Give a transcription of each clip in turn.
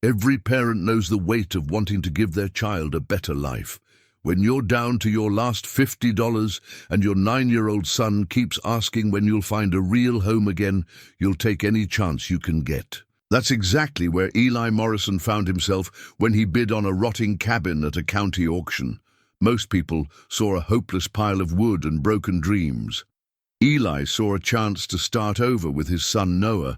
Every parent knows the weight of wanting to give their child a better life. When you're down to your last $50 and your 9-year-old son keeps asking when you'll find a real home again, you'll take any chance you can get. That's exactly where Eli Morrison found himself when he bid on a rotting cabin at a county auction. Most people saw a hopeless pile of wood and broken dreams. Eli saw a chance to start over with his son Noah.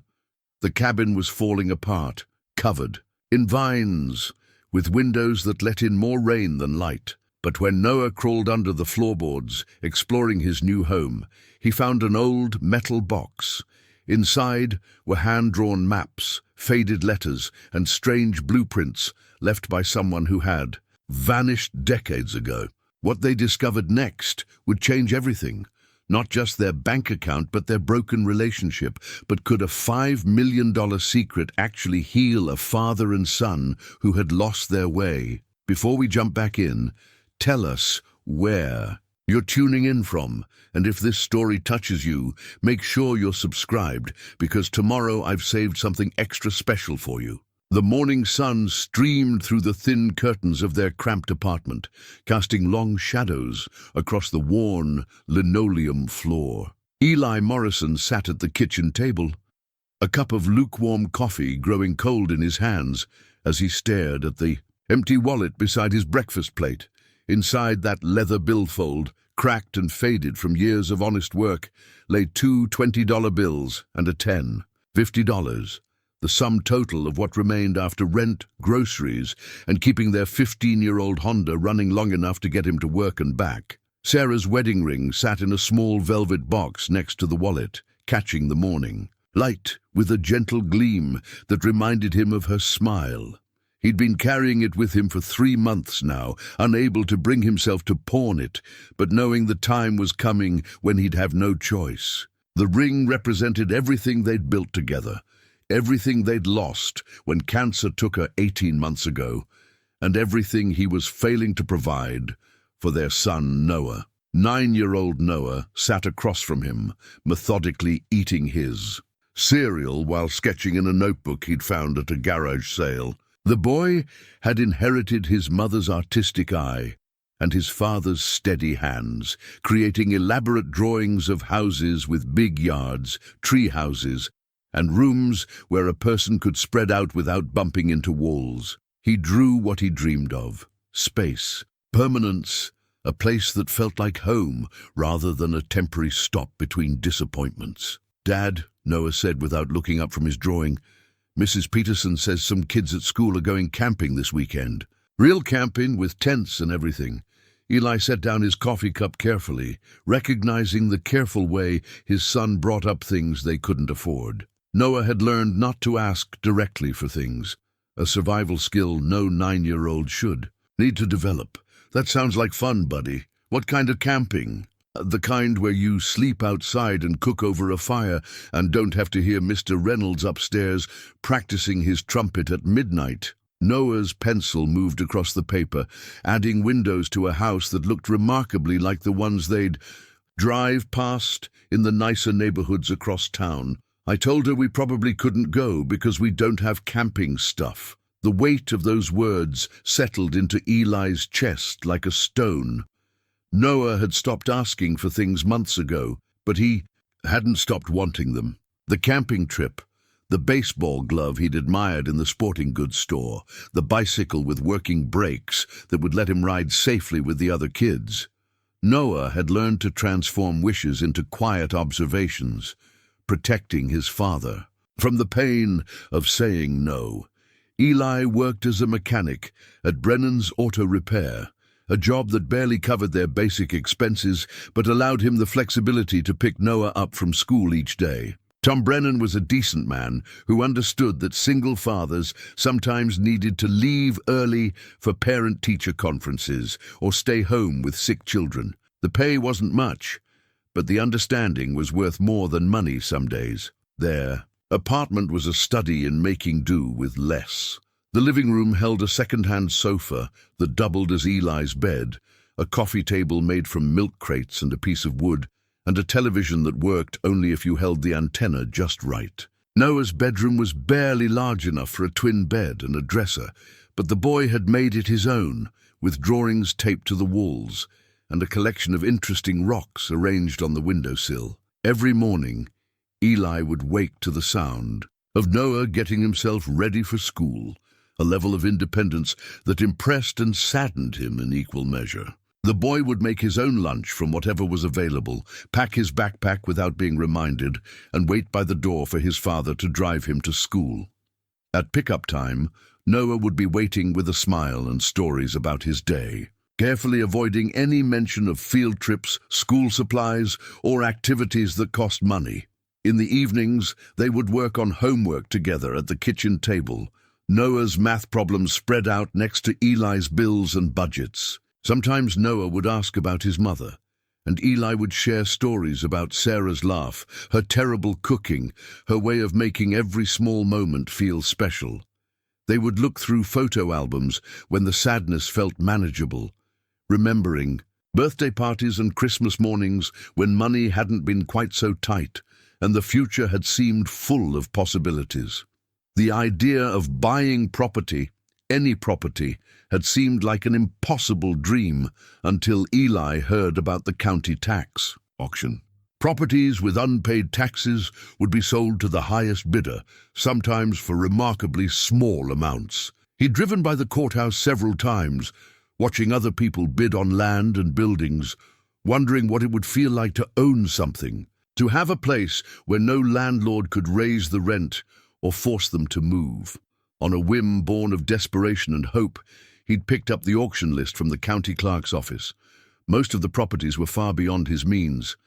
The cabin was falling apart, covered in vines, with windows that let in more rain than light. But when Noah crawled under the floorboards, exploring his new home, he found an old metal box. Inside were hand-drawn maps, faded letters, and strange blueprints left by someone who had vanished decades ago. What they discovered next would change everything. Not just their bank account, but their broken relationship. But could a $5 million secret actually heal a father and son who had lost their way? Before we jump back in, tell us where you're tuning in from, and if this story touches you, make sure you're subscribed, because tomorrow I've saved something extra special for you. The morning sun streamed through the thin curtains of their cramped apartment, casting long shadows across the worn linoleum floor. Eli Morrison sat at the kitchen table, a cup of lukewarm coffee growing cold in his hands as he stared at the empty wallet beside his breakfast plate. Inside that leather billfold, cracked and faded from years of honest work, lay two $20 bills and a $10, $50. The sum total of what remained after rent, groceries, and keeping their 15-year-old Honda running long enough to get him to work and back. Sarah's wedding ring sat in a small velvet box next to the wallet, catching the morning light with a gentle gleam that reminded him of her smile. He'd been carrying it with him for 3 months now, unable to bring himself to pawn it, but knowing the time was coming when he'd have no choice. The ring represented everything they'd built together, everything they'd lost when cancer took her 18 months ago, and everything he was failing to provide for their son Noah. 9-year-old Noah sat across from him, methodically eating his cereal while sketching in a notebook he'd found at a garage sale. The boy had inherited his mother's artistic eye and his father's steady hands, creating elaborate drawings of houses with big yards, tree houses, and rooms where a person could spread out without bumping into walls. He drew what he dreamed of: space, permanence, a place that felt like home rather than a temporary stop between disappointments. "Dad," Noah said without looking up from his drawing, "Mrs. Peterson says some kids at school are going camping this weekend." "Real camping with tents and everything." Eli set down his coffee cup carefully, recognizing the careful way his son brought up things they couldn't afford. Noah had learned not to ask directly for things, a survival skill no 9-year-old should. "Need to develop. That sounds like fun, buddy. What kind of camping?" "The kind where you sleep outside and cook over a fire and don't have to hear Mr. Reynolds upstairs practicing his trumpet at midnight." Noah's pencil moved across the paper, adding windows to a house that looked remarkably like the ones they'd drive past in the nicer neighborhoods across town. "I told her we probably couldn't go because we don't have camping stuff." The weight of those words settled into Eli's chest like a stone. Noah had stopped asking for things months ago, but he hadn't stopped wanting them. The camping trip, the baseball glove he'd admired in the sporting goods store, the bicycle with working brakes that would let him ride safely with the other kids. Noah had learned to transform wishes into quiet observations, protecting his father from the pain of saying no. Eli worked as a mechanic at Brennan's Auto Repair, a job that barely covered their basic expenses but allowed him the flexibility to pick Noah up from school each day. Tom Brennan was a decent man who understood that single fathers sometimes needed to leave early for parent-teacher conferences or stay home with sick children. The pay wasn't much, but the understanding was worth more than money some days. Their apartment was a study in making do with less. The living room held a second-hand sofa that doubled as Eli's bed, a coffee table made from milk crates and a piece of wood, and a television that worked only if you held the antenna just right. Noah's bedroom was barely large enough for a twin bed and a dresser, but the boy had made it his own, with drawings taped to the walls and a collection of interesting rocks arranged on the windowsill. Every morning, Eli would wake to the sound of Noah getting himself ready for school, a level of independence that impressed and saddened him in equal measure. The boy would make his own lunch from whatever was available, pack his backpack without being reminded, and wait by the door for his father to drive him to school. At pickup time, Noah would be waiting with a smile and stories about his day, carefully avoiding any mention of field trips, school supplies, or activities that cost money. In the evenings, they would work on homework together at the kitchen table, Noah's math problems spread out next to Eli's bills and budgets. Sometimes Noah would ask about his mother, and Eli would share stories about Sarah's laugh, her terrible cooking, her way of making every small moment feel special. They would look through photo albums when the sadness felt manageable, remembering birthday parties and Christmas mornings when money hadn't been quite so tight and the future had seemed full of possibilities. The idea of buying property, any property, had seemed like an impossible dream until Eli heard about the county tax auction. Properties with unpaid taxes would be sold to the highest bidder, sometimes for remarkably small amounts. He'd driven by the courthouse several times, watching other people bid on land and buildings, wondering what it would feel like to own something, to have a place where no landlord could raise the rent or force them to move. On a whim born of desperation and hope, he'd picked up the auction list from the county clerk's office. Most of the properties were far beyond his means.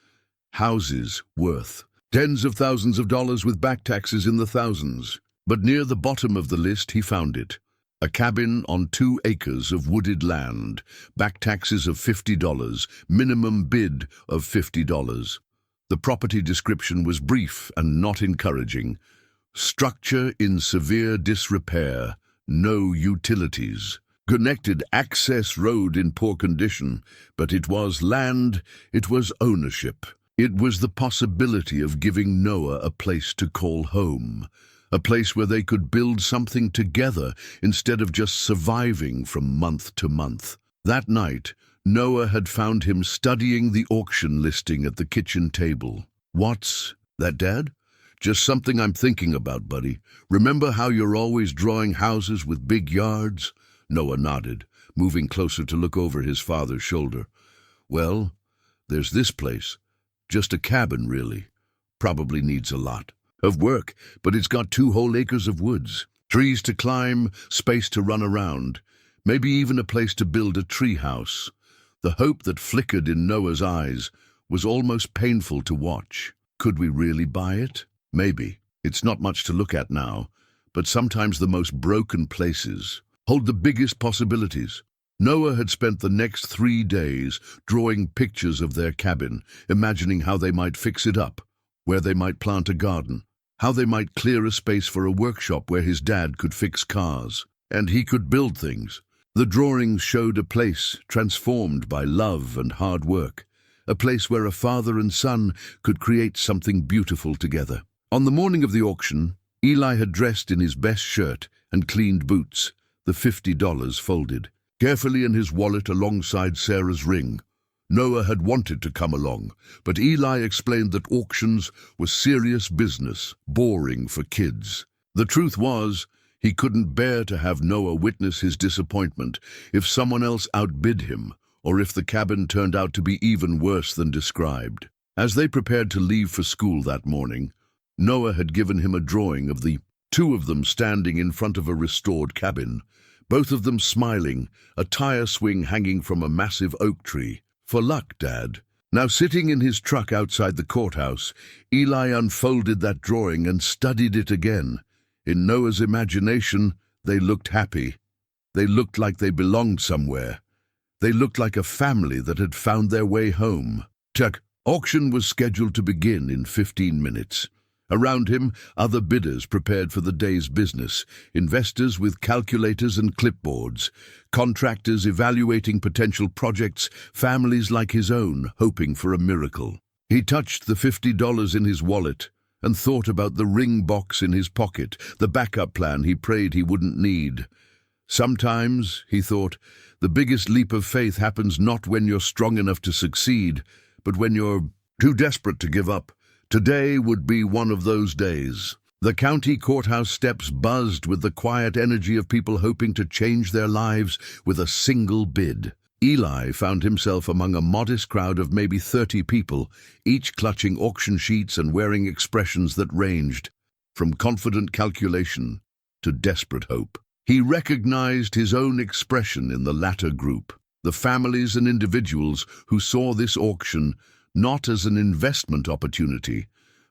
Houses worth tens of thousands of dollars with back taxes in the thousands. But near the bottom of the list he found it. A cabin on 2 acres of wooded land, back taxes of $50, minimum bid of $50. The property description was brief and not encouraging. Structure in severe disrepair, no utilities. Connected access road in poor condition, but it was land, it was ownership. It was the possibility of giving Noah a place to call home, a place where they could build something together instead of just surviving from month to month. That night, Noah had found him studying the auction listing at the kitchen table. "What's that, Dad?" "Just something I'm thinking about, buddy. Remember how you're always drawing houses with big yards?" Noah nodded, moving closer to look over his father's shoulder. "Well, there's this place. Just a cabin, really. Probably needs a lot of work, but it's got 2 whole acres of woods, trees to climb, space to run around, maybe even a place to build a tree house." The hope that flickered in Noah's eyes was almost painful to watch. Could we really buy it? Maybe. It's not much to look at now, but sometimes the most broken places hold the biggest possibilities. Noah had spent the next 3 days drawing pictures of their cabin, imagining how they might fix it up, where they might plant a garden, how they might clear a space for a workshop where his dad could fix cars, and he could build things. The drawings showed a place transformed by love and hard work, a place where a father and son could create something beautiful together. On the morning of the auction, Eli had dressed in his best shirt and cleaned boots, the $50 folded, carefully in his wallet alongside Sarah's ring. Noah had wanted to come along, but Eli explained that auctions were serious business, boring for kids. The truth was, he couldn't bear to have Noah witness his disappointment if someone else outbid him, or if the cabin turned out to be even worse than described. As they prepared to leave for school that morning, Noah had given him a drawing of the 2 of them standing in front of a restored cabin, both of them smiling, a tire swing hanging from a massive oak tree. "For luck, Dad." Now sitting in his truck outside the courthouse, Eli unfolded that drawing and studied it again. In Noah's imagination, they looked happy. They looked like they belonged somewhere. They looked like a family that had found their way home. Check. Auction was scheduled to begin in 15 minutes. Around him, other bidders prepared for the day's business, investors with calculators and clipboards, contractors evaluating potential projects, families like his own hoping for a miracle. He touched the $50 in his wallet and thought about the ring box in his pocket, the backup plan he prayed he wouldn't need. Sometimes, he thought, the biggest leap of faith happens not when you're strong enough to succeed, but when you're too desperate to give up. Today would be one of those days. The county courthouse steps buzzed with the quiet energy of people hoping to change their lives with a single bid. Eli found himself among a modest crowd of maybe 30 people, each clutching auction sheets and wearing expressions that ranged from confident calculation to desperate hope. He recognized his own expression in the latter group, the families and individuals who saw this auction not as an investment opportunity,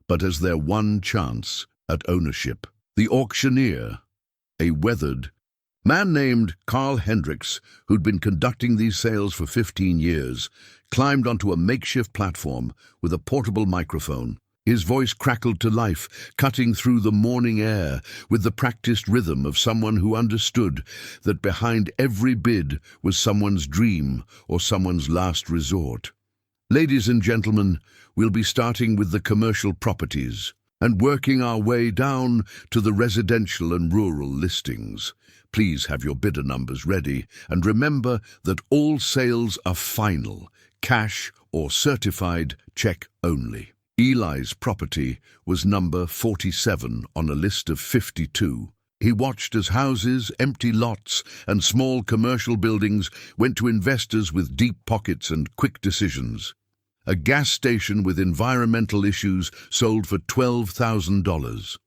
but as their one chance at ownership. The auctioneer, a weathered man named Carl Hendricks, who'd been conducting these sales for 15 years, climbed onto a makeshift platform with a portable microphone. His voice crackled to life, cutting through the morning air with the practiced rhythm of someone who understood that behind every bid was someone's dream or someone's last resort. Ladies and gentlemen, we'll be starting with the commercial properties and working our way down to the residential and rural listings. Please have your bidder numbers ready, and remember that all sales are final, cash or certified check only. Eli's property was number 47 on a list of 52. He watched as houses, empty lots, and small commercial buildings went to investors with deep pockets and quick decisions. A gas station with environmental issues sold for $12,000.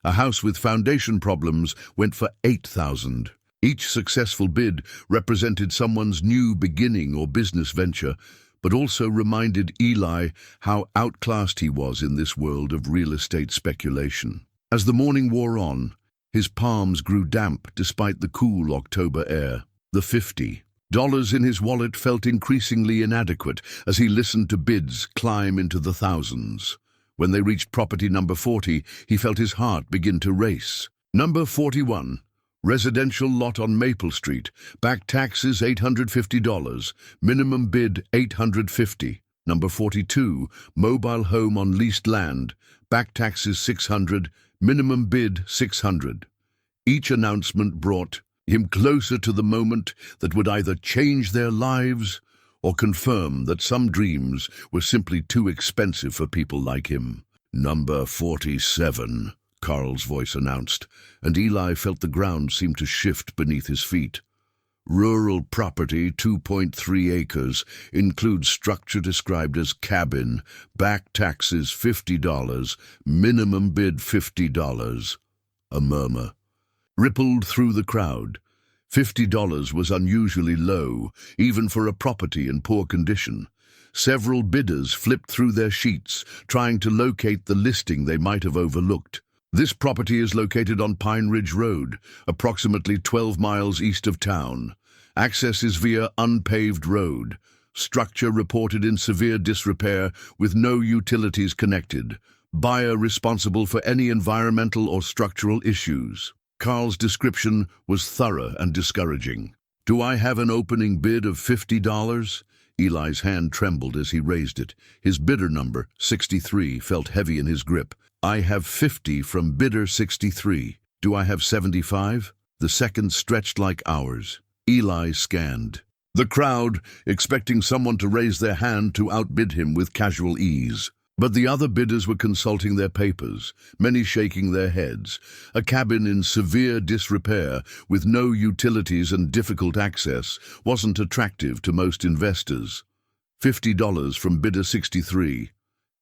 A house with foundation problems went for $8,000. Each successful bid represented someone's new beginning or business venture, but also reminded Eli how outclassed he was in this world of real estate speculation. As the morning wore on, his palms grew damp despite the cool October air. The $50 in his wallet felt increasingly inadequate as he listened to bids climb into the thousands. When they reached property number 40, he felt his heart begin to race. Number 41, residential lot on Maple Street, back taxes $850, minimum bid $850. Number 42, mobile home on leased land, back taxes $600, minimum bid $600. Each announcement brought him closer to the moment that would either change their lives or confirm that some dreams were simply too expensive for people like him. Number 47, Carl's voice announced, and Eli felt the ground seem to shift beneath his feet. Rural property, 2.3 acres, includes structure described as cabin, back taxes $50, minimum bid $50. A murmur rippled through the crowd. $50 was unusually low, even for a property in poor condition. Several bidders flipped through their sheets, trying to locate the listing they might have overlooked. This property is located on Pine Ridge Road, approximately 12 miles east of town. Access is via unpaved road. Structure reported in severe disrepair with no utilities connected. Buyer responsible for any environmental or structural issues. Carl's description was thorough and discouraging. "Do I have an opening bid of $50? Eli's hand trembled as he raised it. His bidder number, 63, felt heavy in his grip. "I have 50 from bidder 63. Do I have 75? The seconds stretched like hours. Eli scanned the crowd, expecting someone to raise their hand to outbid him with casual ease. But the other bidders were consulting their papers, many shaking their heads. A cabin in severe disrepair, with no utilities and difficult access, wasn't attractive to most investors. $50 from bidder 63.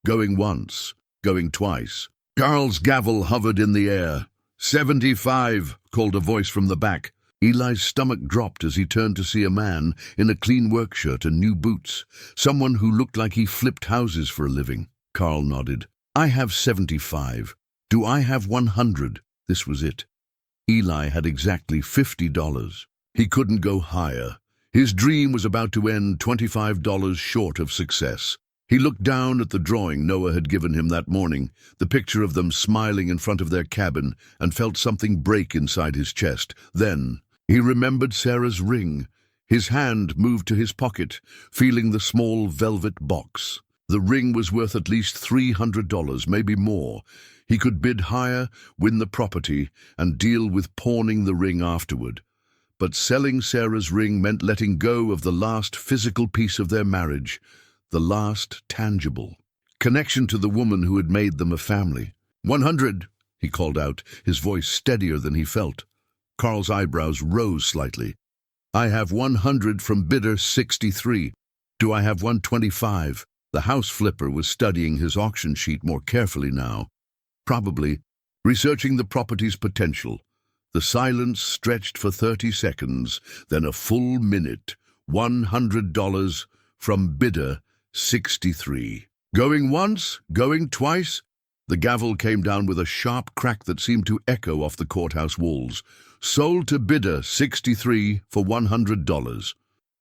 Going once, going twice. Carl's gavel hovered in the air. 75, called a voice from the back. Eli's stomach dropped as he turned to see a man in a clean work shirt and new boots, someone who looked like he flipped houses for a living. Carl nodded. "I have 75. Do I have 100? This was it. Eli had exactly $50. He couldn't go higher. His dream was about to end $25 short of success. He looked down at the drawing Noah had given him that morning, the picture of them smiling in front of their cabin, and felt something break inside his chest. Then he remembered Sarah's ring. His hand moved to his pocket, feeling the small velvet box. The ring was worth at least $300, maybe more. He could bid higher, win the property, and deal with pawning the ring afterward. But selling Sarah's ring meant letting go of the last physical piece of their marriage, the last tangible connection to the woman who had made them a family. 100, he called out, his voice steadier than he felt. Carl's eyebrows rose slightly. I have 100 from bidder 63. Do I have 125? The house flipper was studying his auction sheet more carefully now. Probably researching the property's potential. The silence stretched for 30 seconds, then a full minute. $100 from bidder 63. Going once? Going twice? The gavel came down with a sharp crack that seemed to echo off the courthouse walls. Sold to bidder 63 for $100.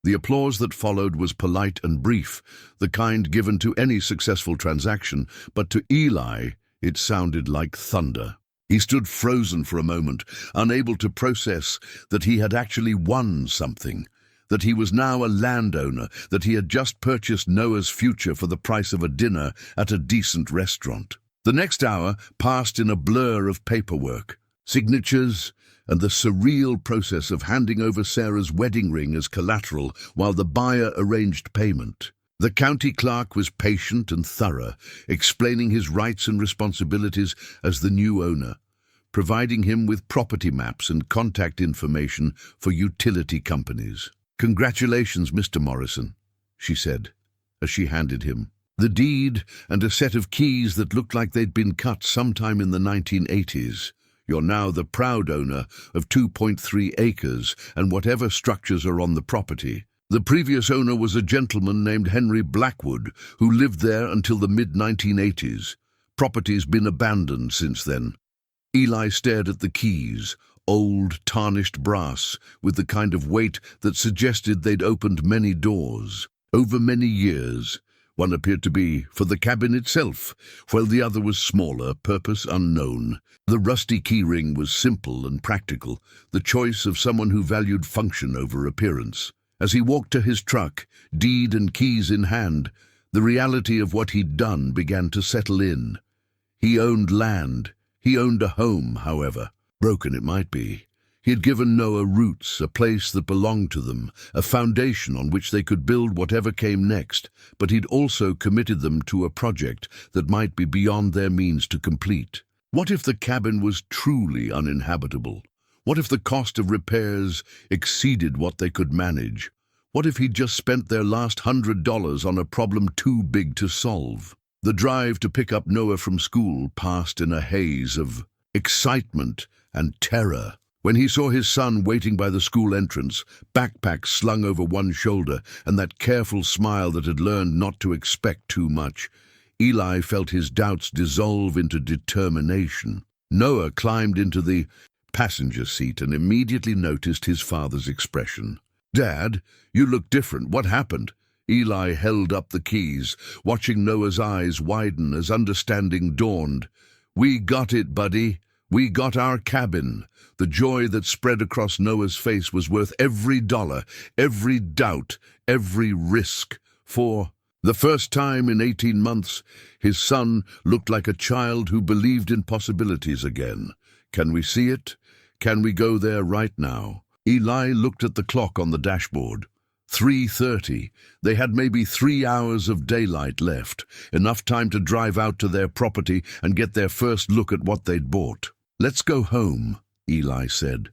The applause that followed was polite and brief, the kind given to any successful transaction, but to Eli it sounded like thunder. He stood frozen for a moment, unable to process that he had actually won something, that he was now a landowner, that he had just purchased Noah's future for the price of a dinner at a decent restaurant. The next hour passed in a blur of paperwork, signatures, and the surreal process of handing over Sarah's wedding ring as collateral while the buyer arranged payment. The county clerk was patient and thorough, explaining his rights and responsibilities as the new owner, providing him with property maps and contact information for utility companies. Congratulations, Mr. Morrison, she said, as she handed him the deed and a set of keys that looked like they'd been cut sometime in the 1980s. You're now the proud owner of 2.3 acres and whatever structures are on the property. The previous owner was a gentleman named Henry Blackwood, who lived there until the mid-1980s. Property's been abandoned since then. Eli stared at the keys, old, tarnished brass, with the kind of weight that suggested they'd opened many doors. Over many years, one appeared to be for the cabin itself, while the other was smaller, purpose unknown. The rusty keyring was simple and practical, the choice of someone who valued function over appearance. As he walked to his truck, deed and keys in hand, the reality of what he'd done began to settle in. He owned land. He owned a home, however. Broken it might be. He had given Noah roots, a place that belonged to them, a foundation on which they could build whatever came next, but he'd also committed them to a project that might be beyond their means to complete. What if the cabin was truly uninhabitable? What if the cost of repairs exceeded what they could manage? What if he'd just spent their last $100 on a problem too big to solve? The drive to pick up Noah from school passed in a haze of excitement and terror. When he saw his son waiting by the school entrance, backpack slung over one shoulder, and that careful smile that had learned not to expect too much, Eli felt his doubts dissolve into determination. Noah climbed into the passenger seat and immediately noticed his father's expression. "Dad, you look different. What happened?" Eli held up the keys, watching Noah's eyes widen as understanding dawned. "We got it, buddy. We got our cabin." The joy that spread across Noah's face was worth every dollar, every doubt, every risk. For the first time in 18 months, his son looked like a child who believed in possibilities again. Can we see it? Can we go there right now? Eli looked at the clock on the dashboard. 3:30. They had maybe 3 hours of daylight left, enough time to drive out to their property and get their first look at what they'd bought. "Let's go home," Eli said.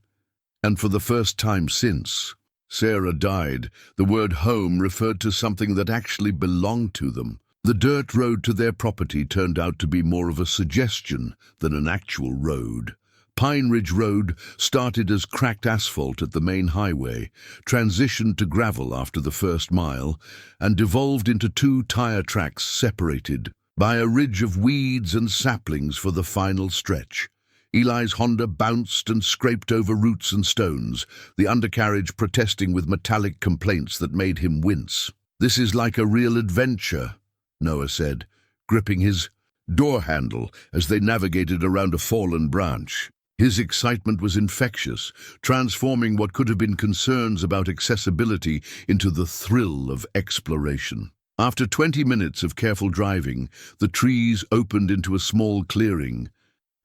And for the first time since Sarah died, the word home referred to something that actually belonged to them. The dirt road to their property turned out to be more of a suggestion than an actual road. Pine Ridge Road started as cracked asphalt at the main highway, transitioned to gravel after the first mile, and devolved into 2 tire tracks separated by a ridge of weeds and saplings for the final stretch. Eli's Honda bounced and scraped over roots and stones, the undercarriage protesting with metallic complaints that made him wince. "This is like a real adventure," Noah said, gripping his door handle as they navigated around a fallen branch. His excitement was infectious, transforming what could have been concerns about accessibility into the thrill of exploration. After 20 minutes of careful driving, the trees opened into a small clearing,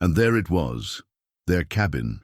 and there it was, their cabin.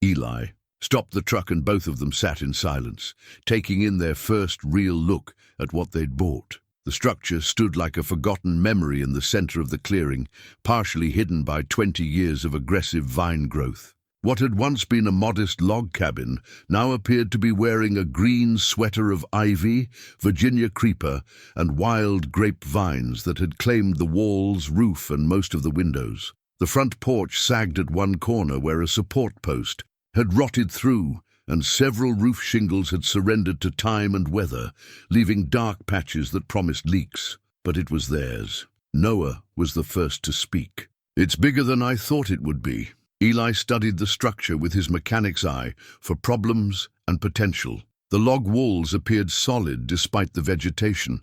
Eli stopped the truck and both of them sat in silence, taking in their first real look at what they'd bought. The structure stood like a forgotten memory in the center of the clearing, partially hidden by 20 years of aggressive vine growth. What had once been a modest log cabin now appeared to be wearing a green sweater of ivy, Virginia creeper, and wild grape vines that had claimed the walls, roof, and most of the windows. The front porch sagged at one corner where a support post had rotted through, and several roof shingles had surrendered to time and weather, leaving dark patches that promised leaks. But it was theirs. Noah was the first to speak. "It's bigger than I thought it would be." Eli studied the structure with his mechanic's eye for problems and potential. The log walls appeared solid despite the vegetation,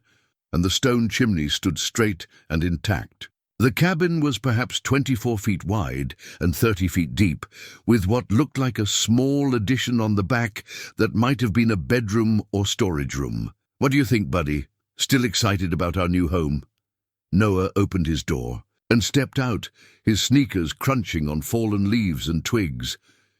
and the stone chimney stood straight and intact. The cabin was perhaps 24 feet wide and 30 feet deep, with what looked like a small addition on the back that might have been a bedroom or storage room. "What do you think, buddy? Still excited about our new home?" Noah opened his door and stepped out, his sneakers crunching on fallen leaves and twigs.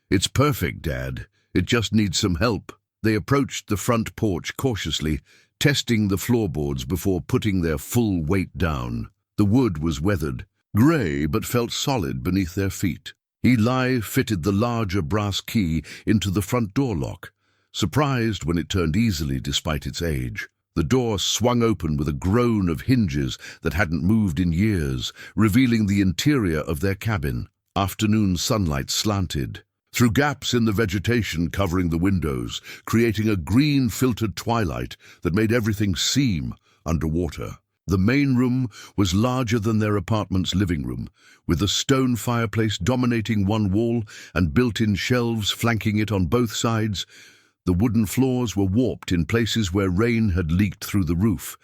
"It's perfect, Dad. It just needs some help." They approached the front porch cautiously, testing the floorboards before putting their full weight down. The wood was weathered, grey but felt solid beneath their feet. Eli fitted the larger brass key into the front door lock, surprised when it turned easily despite its age. The door swung open with a groan of hinges that hadn't moved in years, revealing the interior of their cabin. Afternoon sunlight slanted through gaps in the vegetation covering the windows, creating a green filtered twilight that made everything seem underwater. The main room was larger than their apartment's living room, with a stone fireplace dominating one wall and built-in shelves flanking it on both sides. The wooden floors were warped in places where rain had leaked through the roof,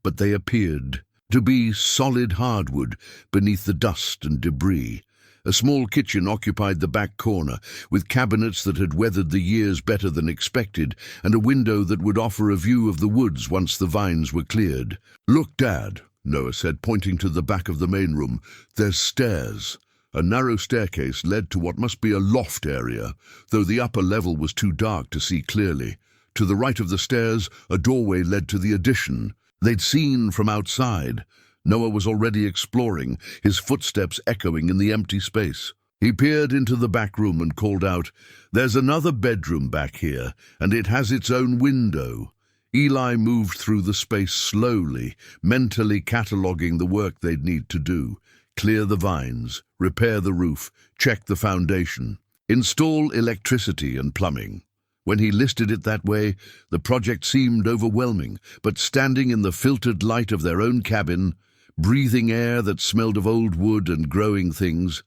but they appeared to be solid hardwood beneath the dust and debris. A small kitchen occupied the back corner, with cabinets that had weathered the years better than expected, and a window that would offer a view of the woods once the vines were cleared. "Look, Dad," Noah said, pointing to the back of the main room. "There's stairs." A narrow staircase led to what must be a loft area, though the upper level was too dark to see clearly. To the right of the stairs, a doorway led to the addition they'd seen from outside. Noah was already exploring, his footsteps echoing in the empty space. He peered into the back room and called out, "There's another bedroom back here, and it has its own window." Eli moved through the space slowly, mentally cataloguing the work they'd need to do. Clear the vines, repair the roof, check the foundation, install electricity and plumbing. When he listed it that way, the project seemed overwhelming, but standing in the filtered light of their own cabin, breathing air that smelled of old wood and growing things,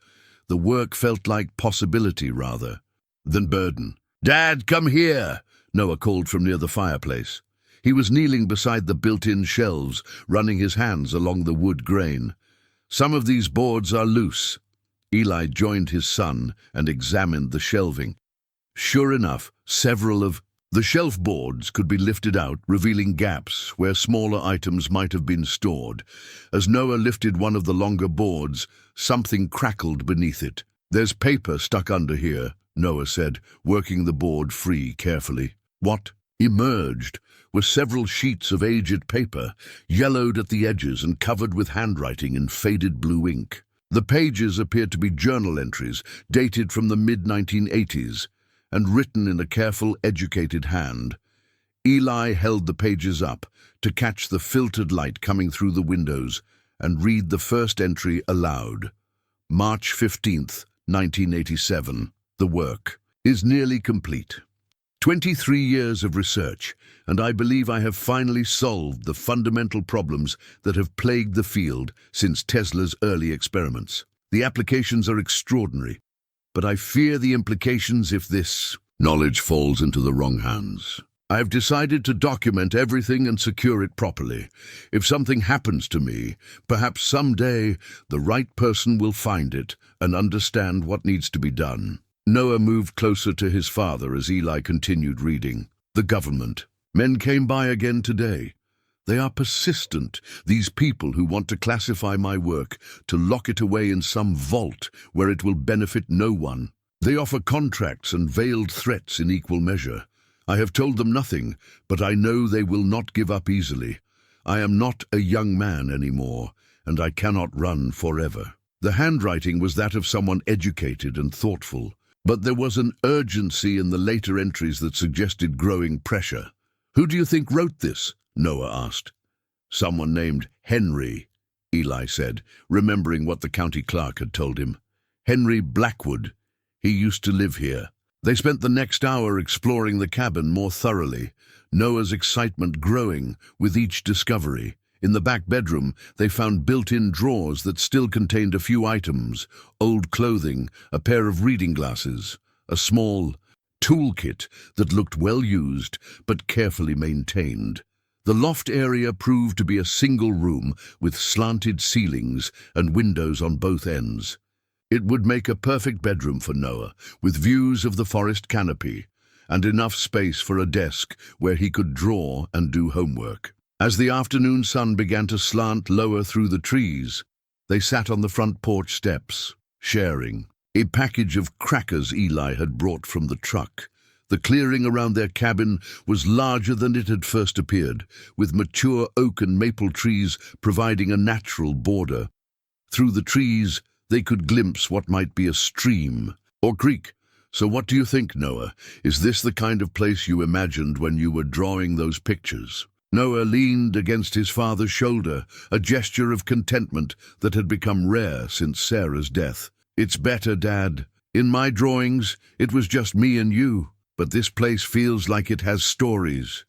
the work felt like possibility rather than burden. "Dad, come here," Noah called from near the fireplace. He was kneeling beside the built-in shelves, running his hands along the wood grain. "Some of these boards are loose." Eli joined his son and examined the shelving. Sure enough, several of the shelf boards could be lifted out, revealing gaps where smaller items might have been stored. As Noah lifted one of the longer boards, something crackled beneath it. "There's paper stuck under here," Noah said, working the board free carefully. What emerged were several sheets of aged paper, yellowed at the edges and covered with handwriting in faded blue ink. The pages appeared to be journal entries dated from the mid-1980s, and written in a careful, educated hand. Eli held the pages up to catch the filtered light coming through the windows and read the first entry aloud. March 15th, 1987. The work is nearly complete. 23 years of research, and I believe I have finally solved the fundamental problems that have plagued the field since Tesla's early experiments. The applications are extraordinary, but I fear the implications if this knowledge falls into the wrong hands. I have decided to document everything and secure it properly. If something happens to me, perhaps someday the right person will find it and understand what needs to be done. Noah moved closer to his father as Eli continued reading. The government. Men came by again today. They are persistent, these people who want to classify my work, to lock it away in some vault where it will benefit no one. They offer contracts and veiled threats in equal measure. I have told them nothing, but I know they will not give up easily. I am not a young man anymore, and I cannot run forever. The handwriting was that of someone educated and thoughtful, but there was an urgency in the later entries that suggested growing pressure. "Who do you think wrote this?" Noah asked. "Someone named Henry," Eli said, remembering what the county clerk had told him. "Henry Blackwood. He used to live here." They spent the next hour exploring the cabin more thoroughly, Noah's excitement growing with each discovery. In the back bedroom, they found built-in drawers that still contained a few items: old clothing, a pair of reading glasses, a small toolkit that looked well used but carefully maintained. The loft area proved to be a single room with slanted ceilings and windows on both ends. It would make a perfect bedroom for Noah, with views of the forest canopy and enough space for a desk where he could draw and do homework. As the afternoon sun began to slant lower through the trees, they sat on the front porch steps, sharing a package of crackers Eli had brought from the truck. The clearing around their cabin was larger than it had first appeared, with mature oak and maple trees providing a natural border. Through the trees, they could glimpse what might be a stream or creek. "So what do you think, Noah? Is this the kind of place you imagined when you were drawing those pictures?" Noah leaned against his father's shoulder, a gesture of contentment that had become rare since Sarah's death. "It's better, Dad. In my drawings, it was just me and you. But this place feels like it has stories,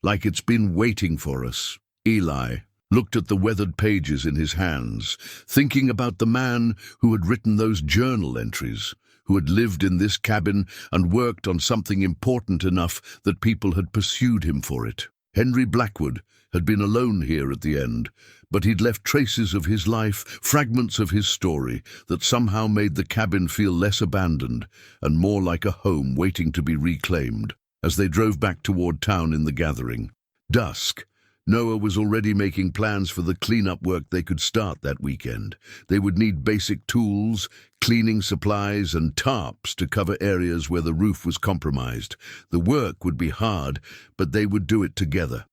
like it's been waiting for us." Eli looked at the weathered pages in his hands, thinking about the man who had written those journal entries, who had lived in this cabin and worked on something important enough that people had pursued him for it. Henry Blackwood had been alone here at the end, but he'd left traces of his life, fragments of his story, that somehow made the cabin feel less abandoned and more like a home waiting to be reclaimed. As they drove back toward town in the gathering dusk, Noah was already making plans for the cleanup work they could start that weekend. They would need basic tools, cleaning supplies, and tarps to cover areas where the roof was compromised. The work would be hard, but they would do it together.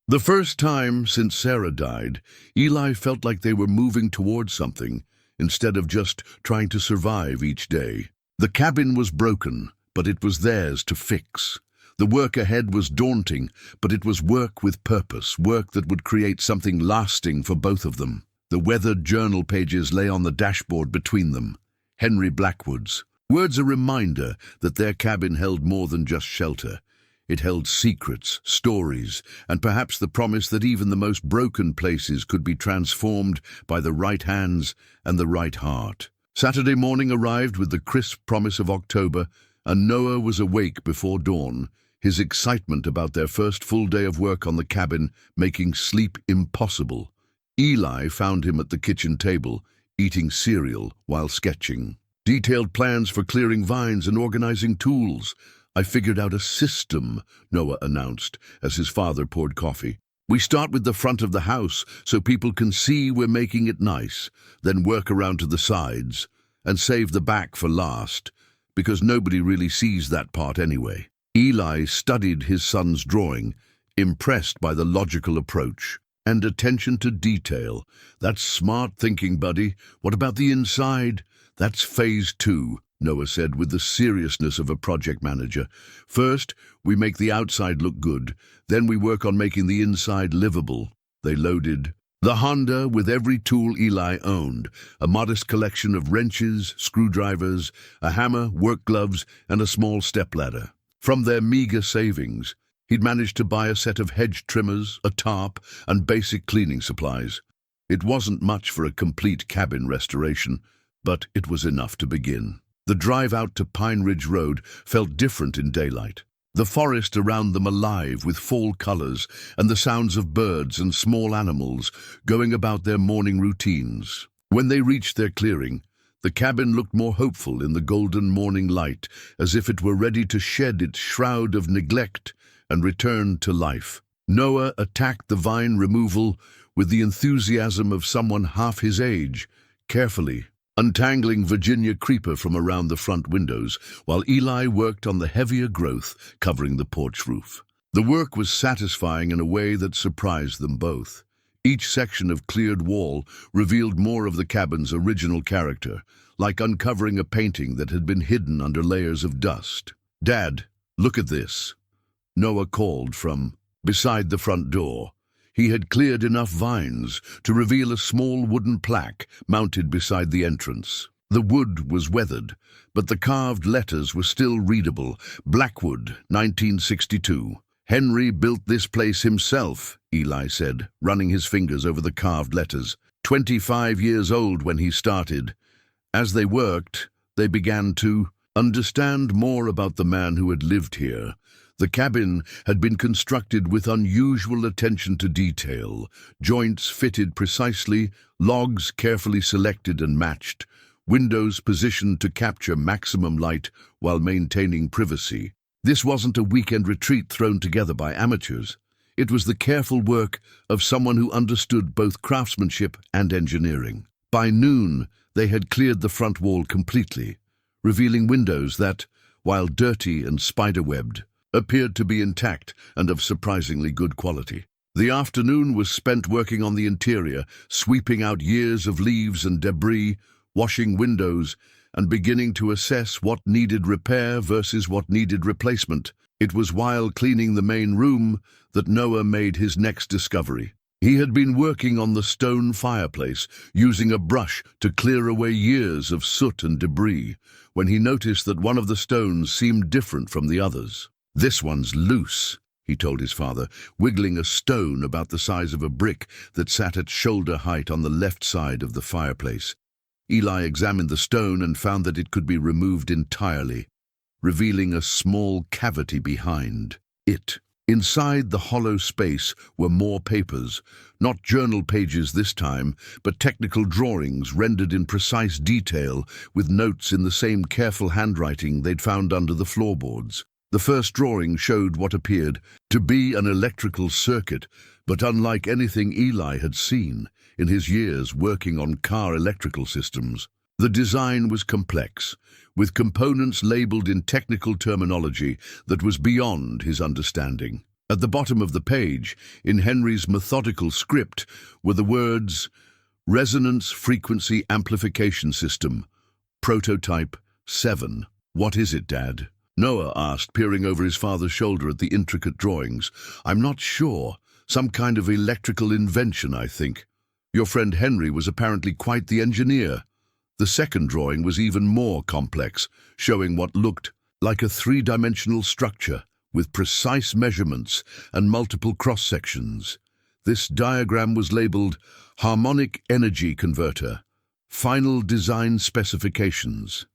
The first time since Sarah died, Eli felt like they were moving towards something, instead of just trying to survive each day. The cabin was broken, but it was theirs to fix. The work ahead was daunting, but it was work with purpose, work that would create something lasting for both of them. The weathered journal pages lay on the dashboard between them. Henry Blackwood's words, a reminder that their cabin held more than just shelter. It held secrets, stories, and perhaps the promise that even the most broken places could be transformed by the right hands and the right heart. Saturday morning arrived with the crisp promise of October, and Noah was awake before dawn, his excitement about their first full day of work on the cabin making sleep impossible. Eli found him at the kitchen table, eating cereal while sketching. "Detailed plans for clearing vines and organizing tools. I figured out a system," Noah announced as his father poured coffee. "We start with the front of the house so people can see we're making it nice, then work around to the sides, and save the back for last, because nobody really sees that part anyway." Eli studied his son's drawing, impressed by the logical approach and attention to detail. "That's smart thinking, buddy. What about the inside?" "That's phase 2, Noah said with the seriousness of a project manager. "First, we make the outside look good. Then we work on making the inside livable." They loaded the Honda with every tool Eli owned, a modest collection of wrenches, screwdrivers, a hammer, work gloves, and a small stepladder. From their meager savings, he'd managed to buy a set of hedge trimmers, a tarp, and basic cleaning supplies. It wasn't much for a complete cabin restoration, but it was enough to begin. The drive out to Pine Ridge Road felt different in daylight. The forest around them alive with fall colors and the sounds of birds and small animals going about their morning routines. When they reached their clearing, the cabin looked more hopeful in the golden morning light, as if it were ready to shed its shroud of neglect and return to life. Noah attacked the vine removal with the enthusiasm of someone half his age, carefully untangling Virginia creeper from around the front windows, while Eli worked on the heavier growth covering the porch roof. The work was satisfying in a way that surprised them both. Each section of cleared wall revealed more of the cabin's original character, like uncovering a painting that had been hidden under layers of dust. "Dad, look at this," Noah called from beside the front door. He had cleared enough vines to reveal a small wooden plaque mounted beside the entrance. The wood was weathered, but the carved letters were still readable. "Blackwood, 1962. Henry built this place himself," Eli said, running his fingers over the carved letters. 25 years old when he started. As they worked, they began to understand more about the man who had lived here. The cabin had been constructed with unusual attention to detail, joints fitted precisely, logs carefully selected and matched, windows positioned to capture maximum light while maintaining privacy. This wasn't a weekend retreat thrown together by amateurs. It was the careful work of someone who understood both craftsmanship and engineering. By noon, they had cleared the front wall completely, revealing windows that, while dirty and spiderwebbed, appeared to be intact and of surprisingly good quality. The afternoon was spent working on the interior, sweeping out years of leaves and debris, washing windows, and beginning to assess what needed repair versus what needed replacement. It was while cleaning the main room that Noah made his next discovery. He had been working on the stone fireplace, using a brush to clear away years of soot and debris, when he noticed that one of the stones seemed different from the others. "This one's loose," he told his father, wiggling a stone about the size of a brick that sat at shoulder height on the left side of the fireplace. Eli examined the stone and found that it could be removed entirely, revealing a small cavity behind it. Inside the hollow space were more papers, not journal pages this time, but technical drawings rendered in precise detail with notes in the same careful handwriting they'd found under the floorboards. The first drawing showed what appeared to be an electrical circuit, but unlike anything Eli had seen in his years working on car electrical systems. The design was complex, with components labeled in technical terminology that was beyond his understanding. At the bottom of the page, in Henry's methodical script, were the words, "Resonance Frequency Amplification System, Prototype 7. "What is it, Dad?" Noah asked, peering over his father's shoulder at the intricate drawings. "I'm not sure. Some kind of electrical invention, I think. Your friend Henry was apparently quite the engineer." The second drawing was even more complex, showing what looked like a three-dimensional structure with precise measurements and multiple cross-sections. This diagram was labeled Harmonic Energy Converter, Final Design Specifications.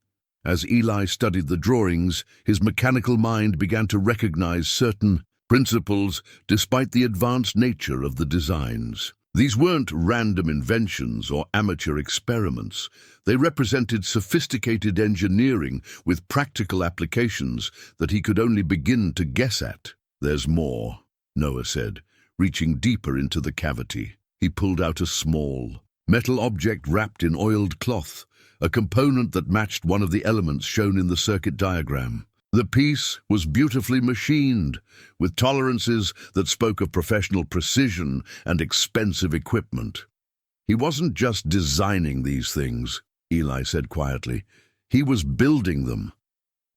As Eli studied the drawings, his mechanical mind began to recognize certain principles despite the advanced nature of the designs. These weren't random inventions or amateur experiments. They represented sophisticated engineering with practical applications that he could only begin to guess at. "There's more," Noah said, reaching deeper into the cavity. He pulled out a small metal object wrapped in oiled cloth, a component that matched one of the elements shown in the circuit diagram. The piece was beautifully machined, with tolerances that spoke of professional precision and expensive equipment. "He wasn't just designing these things," Eli said quietly. "He was building them."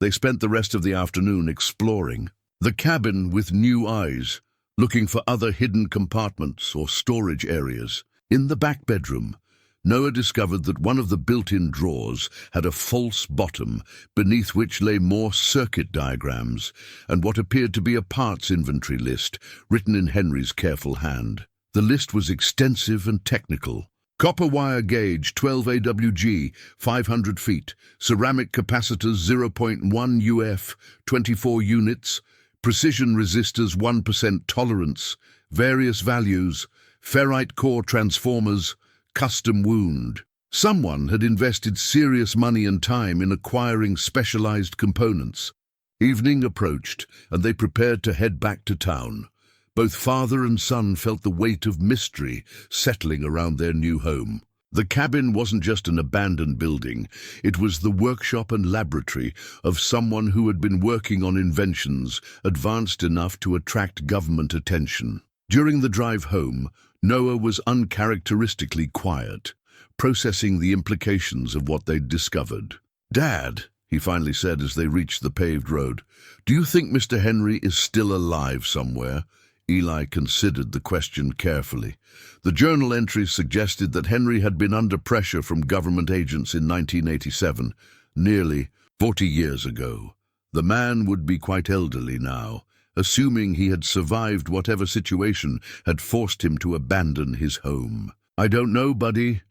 They spent the rest of the afternoon exploring the cabin with new eyes, looking for other hidden compartments or storage areas. In the back bedroom, Noah discovered that one of the built-in drawers had a false bottom, beneath which lay more circuit diagrams and what appeared to be a parts inventory list, written in Henry's careful hand. The list was extensive and technical. Copper wire gauge 12 AWG, 500 feet, ceramic capacitors 0.1 UF, 24 units, precision resistors 1% tolerance, various values, ferrite core transformers, custom wound. Someone had invested serious money and time in acquiring specialized components. Evening approached, and they prepared to head back to town. Both father and son felt the weight of mystery settling around their new home. The cabin wasn't just an abandoned building, it was the workshop and laboratory of someone who had been working on inventions advanced enough to attract government attention. During the drive home, Noah was uncharacteristically quiet, processing the implications of what they'd discovered. "Dad," he finally said as they reached the paved road, "do you think Mr. Henry is still alive somewhere?" Eli considered the question carefully. The journal entries suggested that Henry had been under pressure from government agents in 1987, nearly 40 years ago. The man would be quite elderly now, assuming he had survived whatever situation had forced him to abandon his home. "I don't know, buddy.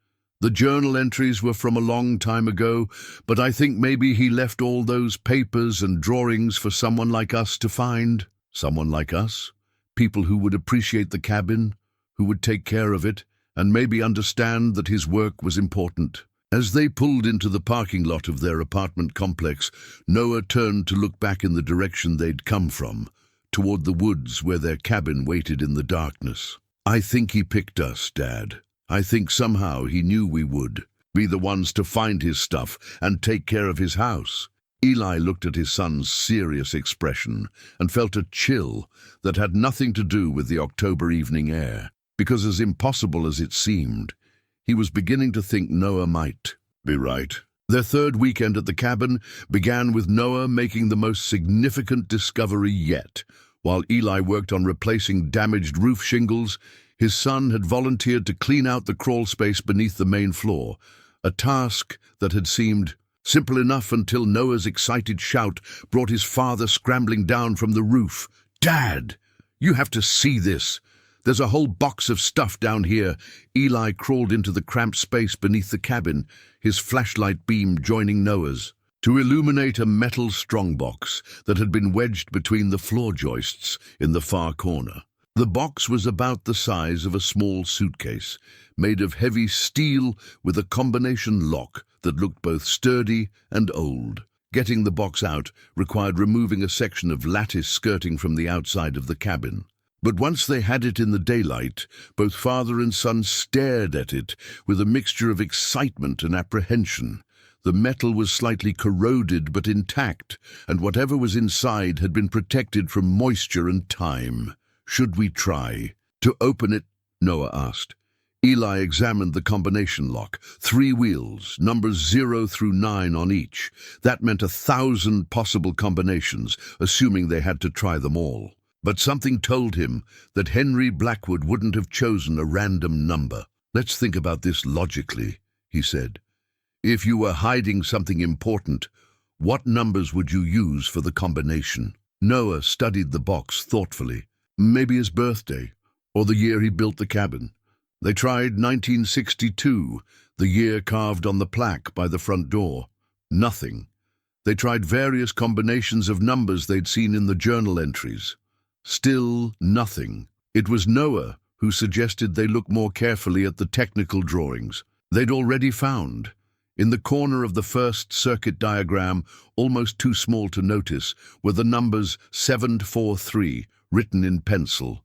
The journal entries were from a long time ago, but I think maybe he left all those papers and drawings for someone like us to find." Someone like us? People who would appreciate the cabin, who would take care of it, and maybe understand that his work was important. As they pulled into the parking lot of their apartment complex, Noah turned to look back in the direction they'd come from, toward the woods where their cabin waited in the darkness. "I think he picked us, Dad. I think somehow he knew we would be the ones to find his stuff and take care of his house." Eli looked at his son's serious expression and felt a chill that had nothing to do with the October evening air, because as impossible as it seemed, he was beginning to think Noah might be right. Their third weekend at the cabin began with Noah making the most significant discovery yet. While Eli worked on replacing damaged roof shingles, his son had volunteered to clean out the crawl space beneath the main floor, a task that had seemed simple enough until Noah's excited shout brought his father scrambling down from the roof. "Dad, you have to see this. There's a whole box of stuff down here." Eli crawled into the cramped space beneath the cabin, his flashlight beam joining Noah's, to illuminate a metal strongbox that had been wedged between the floor joists in the far corner. The box was about the size of a small suitcase, made of heavy steel with a combination lock that looked both sturdy and old. Getting the box out required removing a section of lattice skirting from the outside of the cabin. But once they had it in the daylight, both father and son stared at it with a mixture of excitement and apprehension. The metal was slightly corroded but intact, and whatever was inside had been protected from moisture and time. "Should we try to open it?" Noah asked. Eli examined the combination lock. 3 wheels, numbers 0 through 9 on each. That meant 1,000 possible combinations, assuming they had to try them all. But something told him that Henry Blackwood wouldn't have chosen a random number. "Let's think about this logically," he said. "If you were hiding something important, what numbers would you use for the combination?" Noah studied the box thoughtfully. "Maybe his birthday, or the year he built the cabin." They tried 1962, the year carved on the plaque by the front door. Nothing. They tried various combinations of numbers they'd seen in the journal entries. Still nothing. It was Noah who suggested they look more carefully at the technical drawings they'd already found. In the corner of the first circuit diagram, almost too small to notice, were the numbers 743 written in pencil.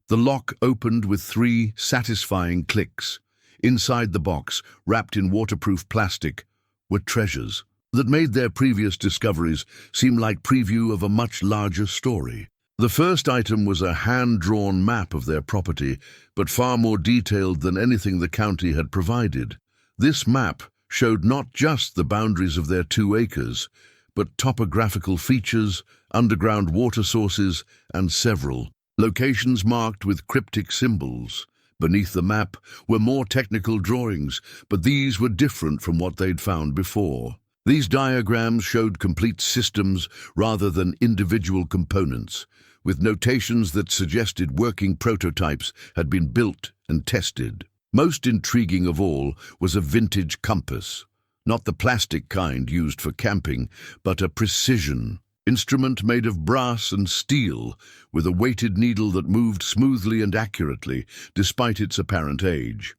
The lock opened with 3 satisfying clicks. Inside the box, wrapped in waterproof plastic, were treasures that made their previous discoveries seem like preview of a much larger story. The first item was a hand-drawn map of their property, but far more detailed than anything the county had provided. This map showed not just the boundaries of their 2 acres, but topographical features, underground water sources, and several locations marked with cryptic symbols. Beneath the map were more technical drawings, but these were different from what they'd found before. These diagrams showed complete systems rather than individual components, with notations that suggested working prototypes had been built and tested. Most intriguing of all was a vintage compass, not the plastic kind used for camping, but a precision instrument made of brass and steel, with a weighted needle that moved smoothly and accurately, despite its apparent age.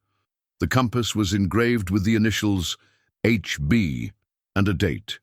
The compass was engraved with the initials HB and a date,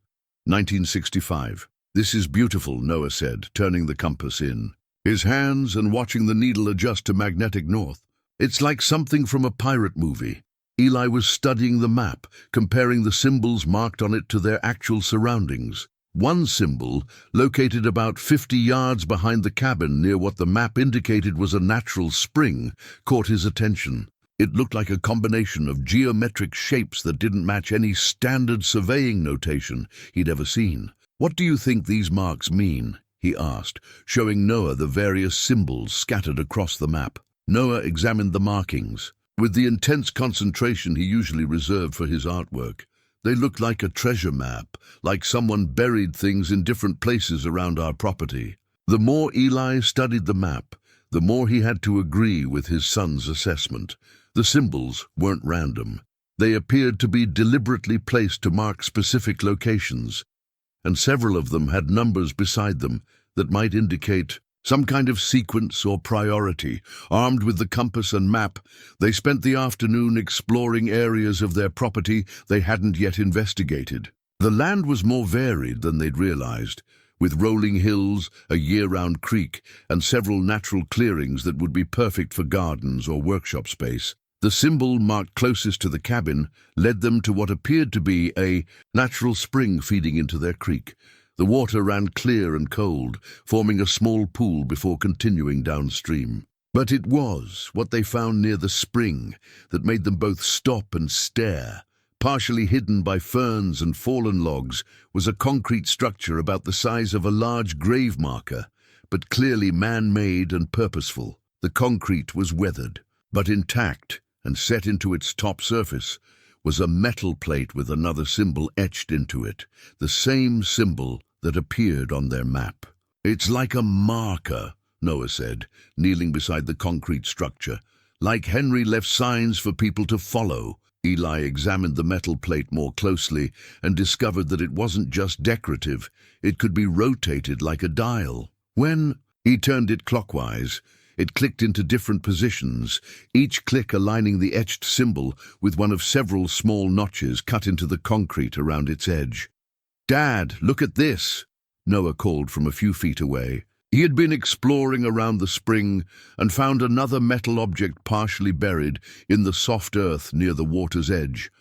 1965. "This is beautiful," Noah said, turning the compass in. his hands and watching the needle adjust to magnetic north. It's like something from a pirate movie. Eli was studying the map, comparing the symbols marked on it to their actual surroundings. One symbol, located about 50 yards behind the cabin near what the map indicated was a natural spring, caught his attention. It looked like a combination of geometric shapes that didn't match any standard surveying notation he'd ever seen. "What do you think these marks mean?" he asked, showing Noah the various symbols scattered across the map. Noah examined the markings. With the intense concentration he usually reserved for his artwork, they looked like a treasure map, like someone buried things in different places around our property. The more Eli studied the map, the more he had to agree with his son's assessment. The symbols weren't random. They appeared to be deliberately placed to mark specific locations, and several of them had numbers beside them that might indicate some kind of sequence or priority. Armed with the compass and map, they spent the afternoon exploring areas of their property they hadn't yet investigated. The land was more varied than they'd realized, with rolling hills, a year-round creek, and several natural clearings that would be perfect for gardens or workshop space. The symbol marked closest to the cabin led them to what appeared to be a natural spring feeding into their creek. The water ran clear and cold, forming a small pool before continuing downstream. But it was what they found near the spring that made them both stop and stare. Partially hidden by ferns and fallen logs was a concrete structure about the size of a large grave marker, but clearly man-made and purposeful. The concrete was weathered, but intact, and set into its top surface was a metal plate with another symbol etched into it, the same symbol that appeared on their map. "It's like a marker," Noah said, kneeling beside the concrete structure. "Like Henry left signs for people to follow." Eli examined the metal plate more closely and discovered that it wasn't just decorative. It could be rotated like a dial. When he turned it clockwise, it clicked into different positions, each click aligning the etched symbol with one of several small notches cut into the concrete around its edge. "Dad, look at this," Noah called from a few feet away. He had been exploring around the spring and found another metal object partially buried in the soft earth near the water's edge.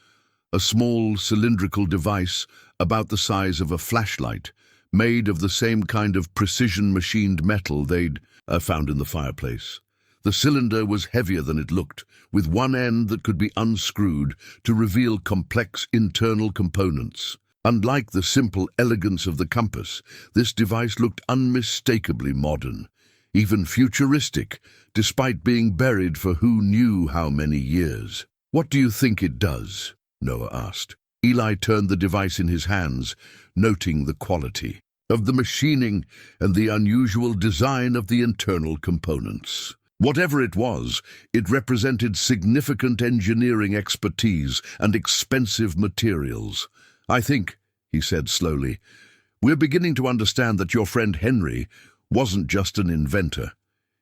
A small cylindrical device about the size of a flashlight, made of the same kind of precision-machined metal they'd found in the fireplace. The cylinder was heavier than it looked, with one end that could be unscrewed to reveal complex internal components. Unlike the simple elegance of the compass, this device looked unmistakably modern, even futuristic, despite being buried for who knew how many years. "What do you think it does?" Noah asked. Eli turned the device in his hands, noting the quality of the machining and the unusual design of the internal components. Whatever it was, it represented significant engineering expertise and expensive materials. "I think," he said slowly, "we're beginning to understand that your friend Henry wasn't just an inventor.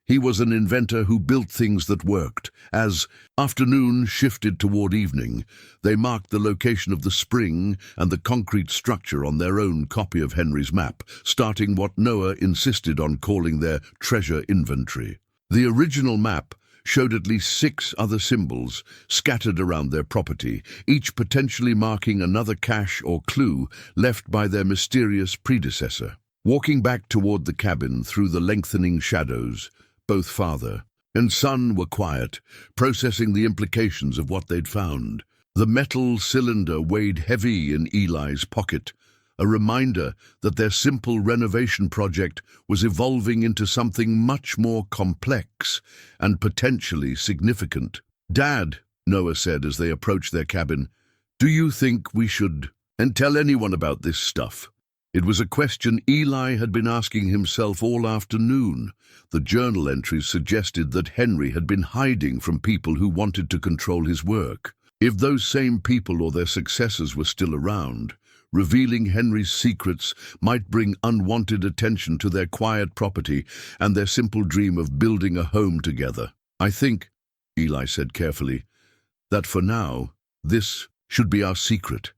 He was an inventor who built things that worked." As afternoon shifted toward evening, they marked the location of the spring and the concrete structure on their own copy of Henry's map, starting what Noah insisted on calling their treasure inventory. The original map showed at least 6 other symbols scattered around their property, each potentially marking another cache or clue left by their mysterious predecessor. Walking back toward the cabin through the lengthening shadows, both father and son were quiet, processing the implications of what they'd found. The metal cylinder weighed heavy in Eli's pocket, a reminder that their simple renovation project was evolving into something much more complex and potentially significant. "Dad," Noah said as they approached their cabin, "do you think we should tell anyone about this stuff?" It was a question Eli had been asking himself all afternoon. The journal entries suggested that Henry had been hiding from people who wanted to control his work. If those same people or their successors were still around, revealing Henry's secrets might bring unwanted attention to their quiet property and their simple dream of building a home together. "I think," Eli said carefully, "that for now, this should be our secret.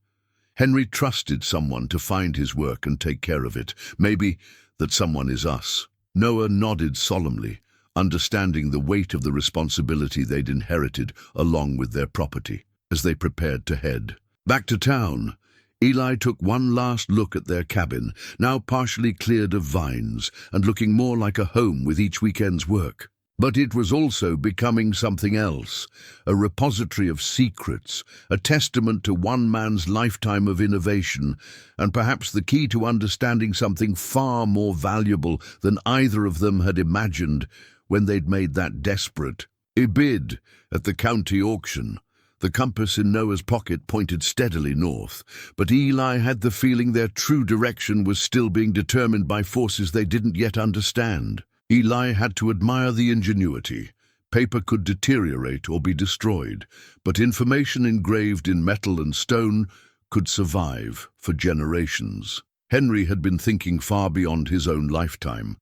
Henry trusted someone to find his work and take care of it. Maybe that someone is us." Noah nodded solemnly, understanding the weight of the responsibility they'd inherited along with their property. As they prepared to head back to town, Eli took one last look at their cabin, now partially cleared of vines and looking more like a home with each weekend's work. But it was also becoming something else, a repository of secrets, a testament to one man's lifetime of innovation, and perhaps the key to understanding something far more valuable than either of them had imagined when they'd made that desperate bid at the county auction. The compass in Noah's pocket pointed steadily north, but Eli had the feeling their true direction was still being determined by forces they didn't yet understand. Eli had to admire the ingenuity. Paper could deteriorate or be destroyed, but information engraved in metal and stone could survive for generations. Henry had been thinking far beyond his own lifetime,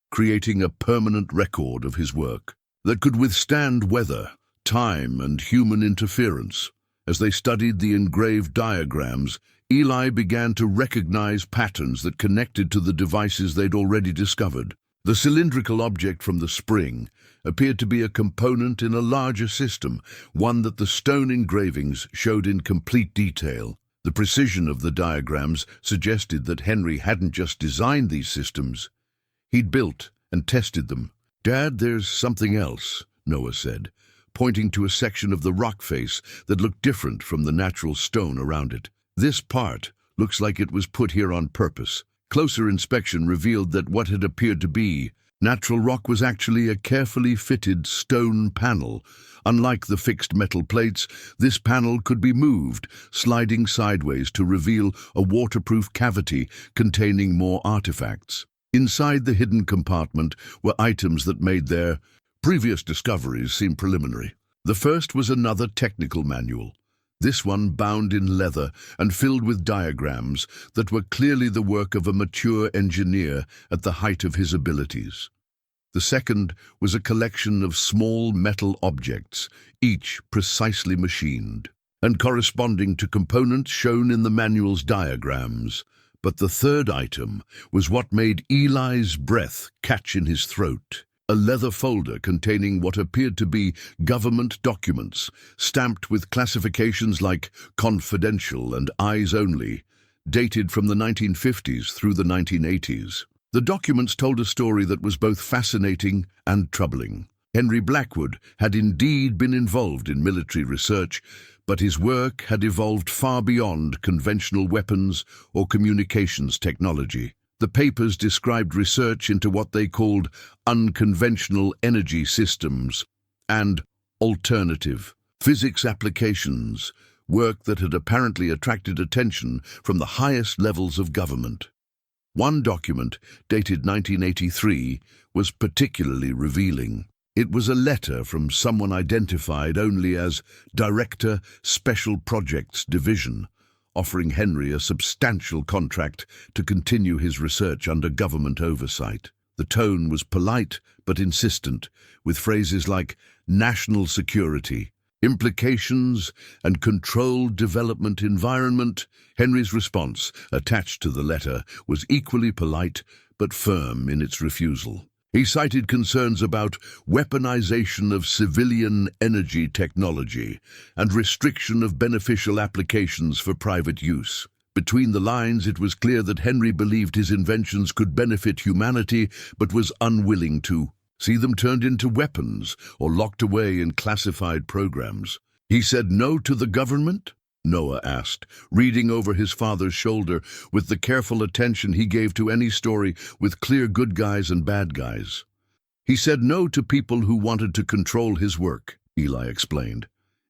creating a permanent record of his work that could withstand weather, time, and human interference. As they studied the engraved diagrams, Eli began to recognize patterns that connected to the devices they'd already discovered. The cylindrical object from the spring appeared to be a component in a larger system, one that the stone engravings showed in complete detail. The precision of the diagrams suggested that Henry hadn't just designed these systems, he'd built and tested them. "Dad, there's something else," Noah said, pointing to a section of the rock face that looked different from the natural stone around it. "This part looks like it was put here on purpose." Closer inspection revealed that what had appeared to be natural rock was actually a carefully fitted stone panel. Unlike the fixed metal plates, this panel could be moved, sliding sideways to reveal a waterproof cavity containing more artifacts. Inside the hidden compartment were items that made their previous discoveries seem preliminary. The first was another technical manual, this one bound in leather and filled with diagrams that were clearly the work of a mature engineer at the height of his abilities. The second was a collection of small metal objects, each precisely machined, and corresponding to components shown in the manual's diagrams. But the third item was what made Eli's breath catch in his throat. A leather folder containing what appeared to be government documents, stamped with classifications like confidential and eyes only, dated from the 1950s through the 1980s. The documents told a story that was both fascinating and troubling. Henry Blackwood had indeed been involved in military research, but his work had evolved far beyond conventional weapons or communications technology. The papers described research into what they called unconventional energy systems and alternative physics applications, work that had apparently attracted attention from the highest levels of government. One document, dated 1983, was particularly revealing. It was a letter from someone identified only as Director, Special Projects Division, offering Henry a substantial contract to continue his research under government oversight. The tone was polite but insistent, with phrases like national security, implications, and controlled development environment. Henry's response, attached to the letter, was equally polite but firm in its refusal. He cited concerns about weaponization of civilian energy technology and restriction of beneficial applications for private use. Between the lines, it was clear that Henry believed his inventions could benefit humanity, but was unwilling to see them turned into weapons or locked away in classified programs. "He said no to the government?" Noah asked, reading over his father's shoulder with the careful attention he gave to any story with clear good guys and bad guys. "He said no to people who wanted to control his work," Eli explained.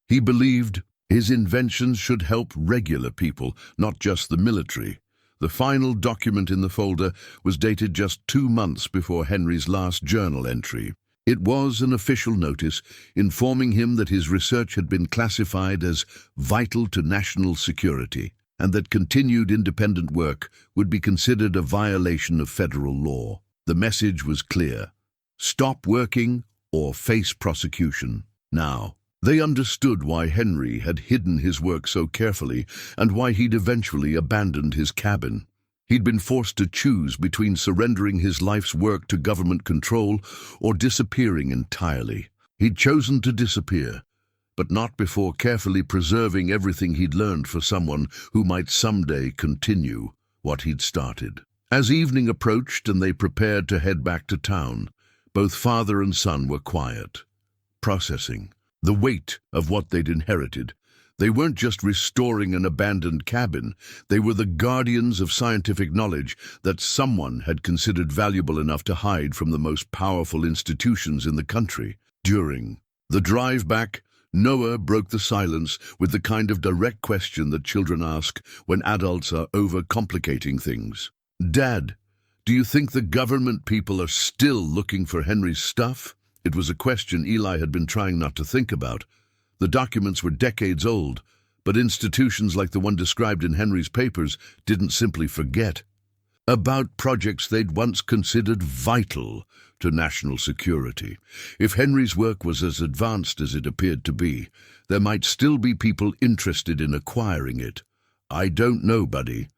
"He believed his inventions should help regular people, not just the military." The final document in the folder was dated just 2 months before Henry's last journal entry. It was an official notice informing him that his research had been classified as vital to national security, and that continued independent work would be considered a violation of federal law. The message was clear: stop working or face prosecution. Now, they understood why Henry had hidden his work so carefully and why he'd eventually abandoned his cabin. He'd been forced to choose between surrendering his life's work to government control or disappearing entirely. He'd chosen to disappear, but not before carefully preserving everything he'd learned for someone who might someday continue what he'd started. As evening approached and they prepared to head back to town, both father and son were quiet, processing the weight of what they'd inherited. They weren't just restoring an abandoned cabin, they were the guardians of scientific knowledge that someone had considered valuable enough to hide from the most powerful institutions in the country. During the drive back, Noah broke the silence with the kind of direct question that children ask when adults are overcomplicating things. "Dad, do you think the government people are still looking for Henry's stuff?" It was a question Eli had been trying not to think about. The documents were decades old, but institutions like the one described in Henry's papers didn't simply forget about projects they'd once considered vital to national security. If Henry's work was as advanced as it appeared to be, there might still be people interested in acquiring it. "I don't know, buddy,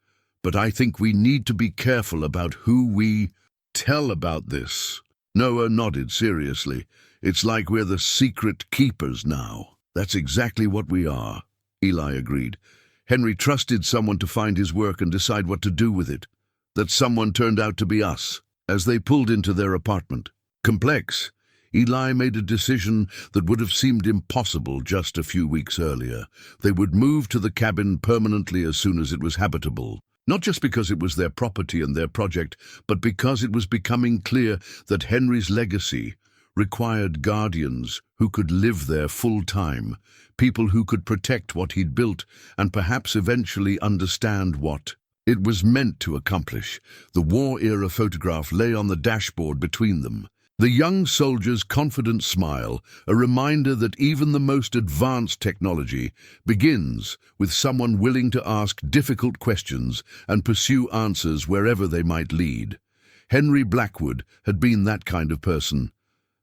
but I think we need to be careful about who we tell about this." Noah nodded seriously. "It's like we're the secret keepers now." "That's exactly what we are," Eli agreed. "Henry trusted someone to find his work and decide what to do with it. That someone turned out to be us." As they pulled into their apartment, complex, Eli made a decision that would have seemed impossible just a few weeks earlier. They would move to the cabin permanently as soon as it was habitable. Not just because it was their property and their project, but because it was becoming clear that Henry's legacy required guardians who could live there full-time, people who could protect what he'd built and perhaps eventually understand what it was meant to accomplish. The war-era photograph lay on the dashboard between them. The young soldier's confident smile, a reminder that even the most advanced technology begins with someone willing to ask difficult questions and pursue answers wherever they might lead. Henry Blackwood had been that kind of person.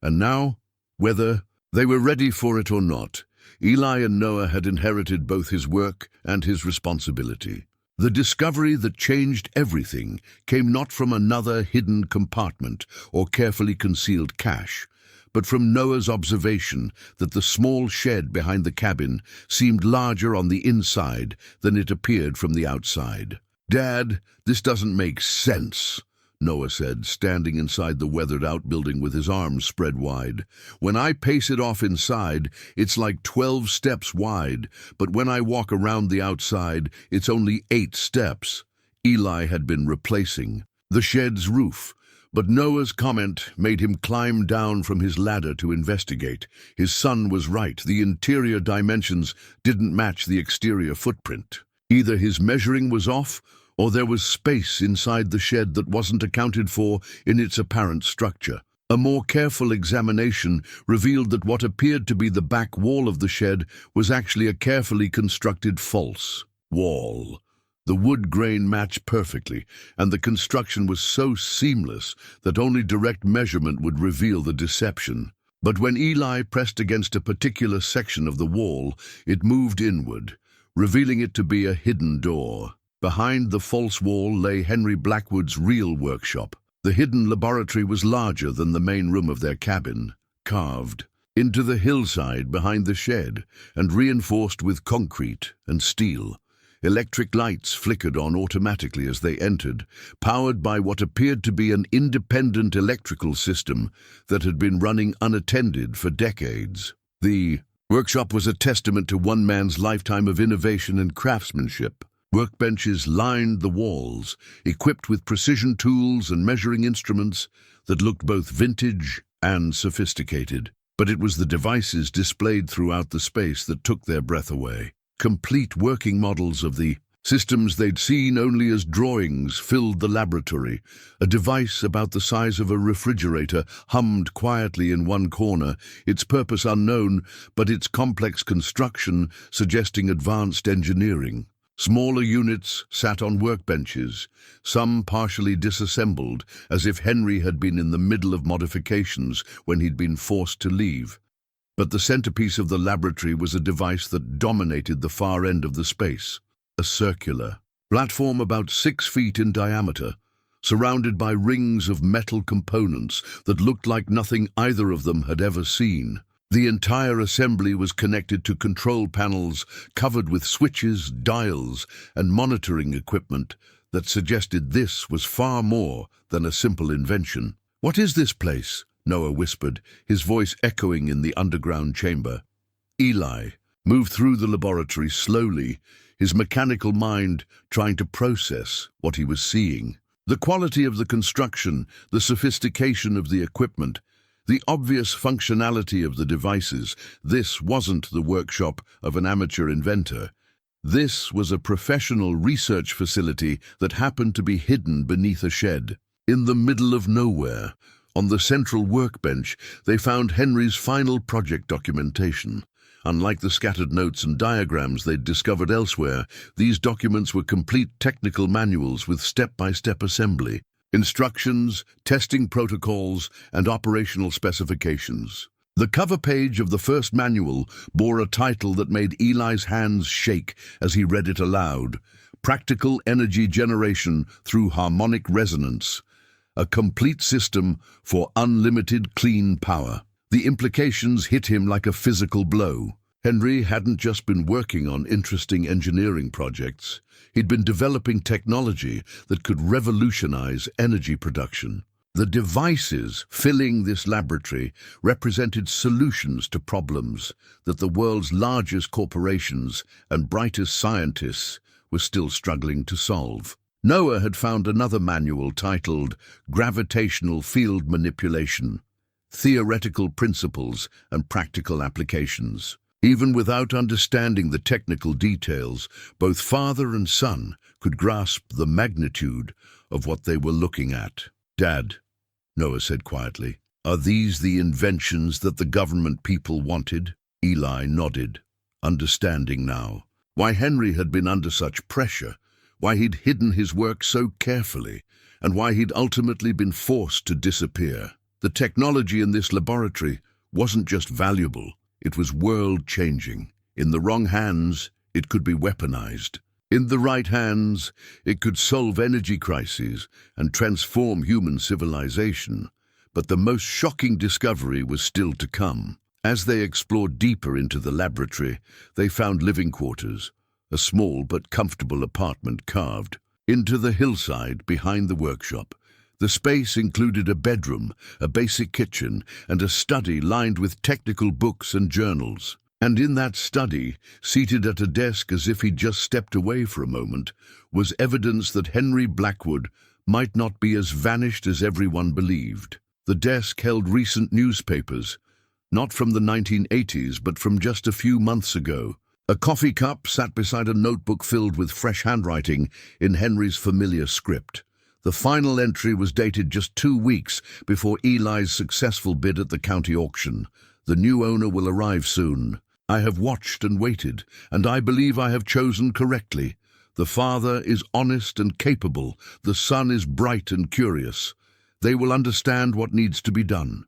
And now, whether they were ready for it or not, Eli and Noah had inherited both his work and his responsibility. The discovery that changed everything came not from another hidden compartment or carefully concealed cache, but from Noah's observation that the small shed behind the cabin seemed larger on the inside than it appeared from the outside. "Dad, this doesn't make sense," Noah said, standing inside the weathered outbuilding with his arms spread wide. "When I pace it off inside, it's like 12 steps wide, but when I walk around the outside, it's only 8 steps. Eli had been replacing the shed's roof, but Noah's comment made him climb down from his ladder to investigate. His son was right. The interior dimensions didn't match the exterior footprint. Either his measuring was off, or there was space inside the shed that wasn't accounted for in its apparent structure. A more careful examination revealed that what appeared to be the back wall of the shed was actually a carefully constructed false wall. The wood grain matched perfectly, and the construction was so seamless that only direct measurement would reveal the deception. But when Eli pressed against a particular section of the wall, it moved inward, revealing it to be a hidden door. Behind the false wall lay Henry Blackwood's real workshop. The hidden laboratory was larger than the main room of their cabin, carved into the hillside behind the shed and reinforced with concrete and steel. Electric lights flickered on automatically as they entered, powered by what appeared to be an independent electrical system that had been running unattended for decades. The workshop was a testament to one man's lifetime of innovation and craftsmanship. Workbenches lined the walls, equipped with precision tools and measuring instruments that looked both vintage and sophisticated. But it was the devices displayed throughout the space that took their breath away. Complete working models of the systems they'd seen only as drawings filled the laboratory. A device about the size of a refrigerator hummed quietly in one corner, its purpose unknown, but its complex construction suggesting advanced engineering. Smaller units sat on workbenches, some partially disassembled, as if Henry had been in the middle of modifications when he'd been forced to leave. But the centerpiece of the laboratory was a device that dominated the far end of the space, a circular Platform about 6 feet in diameter, surrounded by rings of metal components that looked like nothing either of them had ever seen. The entire assembly was connected to control panels covered with switches, dials, and monitoring equipment that suggested this was far more than a simple invention. "What is this place?" Noah whispered, his voice echoing in the underground chamber. Eli moved through the laboratory slowly, his mechanical mind trying to process what he was seeing. The quality of the construction, the sophistication of the equipment, the obvious functionality of the devices. This wasn't the workshop of an amateur inventor. This was a professional research facility that happened to be hidden beneath a shed. In the middle of nowhere, on the central workbench, they found Henry's final project documentation. Unlike the scattered notes and diagrams they'd discovered elsewhere, these documents were complete technical manuals with step-by-step assembly, instructions, testing protocols, and operational specifications. The cover page of the first manual bore a title that made Eli's hands shake as he read it aloud: Practical Energy Generation Through Harmonic Resonance, a complete system for unlimited clean power. The implications hit him like a physical blow. Henry hadn't just been working on interesting engineering projects. He'd been developing technology that could revolutionize energy production. The devices filling this laboratory represented solutions to problems that the world's largest corporations and brightest scientists were still struggling to solve. Noah had found another manual titled Gravitational Field Manipulation, Theoretical Principles and Practical Applications. Even without understanding the technical details, both father and son could grasp the magnitude of what they were looking at. "Dad," Noah said quietly, "are these the inventions that the government people wanted?" Eli nodded, understanding now why Henry had been under such pressure, why he'd hidden his work so carefully, and why he'd ultimately been forced to disappear. The technology in this laboratory wasn't just valuable, it was world-changing. In the wrong hands, it could be weaponized. In the right hands, it could solve energy crises and transform human civilization. But the most shocking discovery was still to come. As they explored deeper into the laboratory, they found living quarters, a small but comfortable apartment carved into the hillside behind the workshop. The space included a bedroom, a basic kitchen, and a study lined with technical books and journals. And in that study, seated at a desk as if he'd just stepped away for a moment, was evidence that Henry Blackwood might not be as vanished as everyone believed. The desk held recent newspapers, not from the 1980s, but from just a few months ago. A coffee cup sat beside a notebook filled with fresh handwriting in Henry's familiar script. The final entry was dated just 2 weeks before Eli's successful bid at the county auction. "The new owner will arrive soon. I have watched and waited, and I believe I have chosen correctly. The father is honest and capable. The son is bright and curious. They will understand what needs to be done.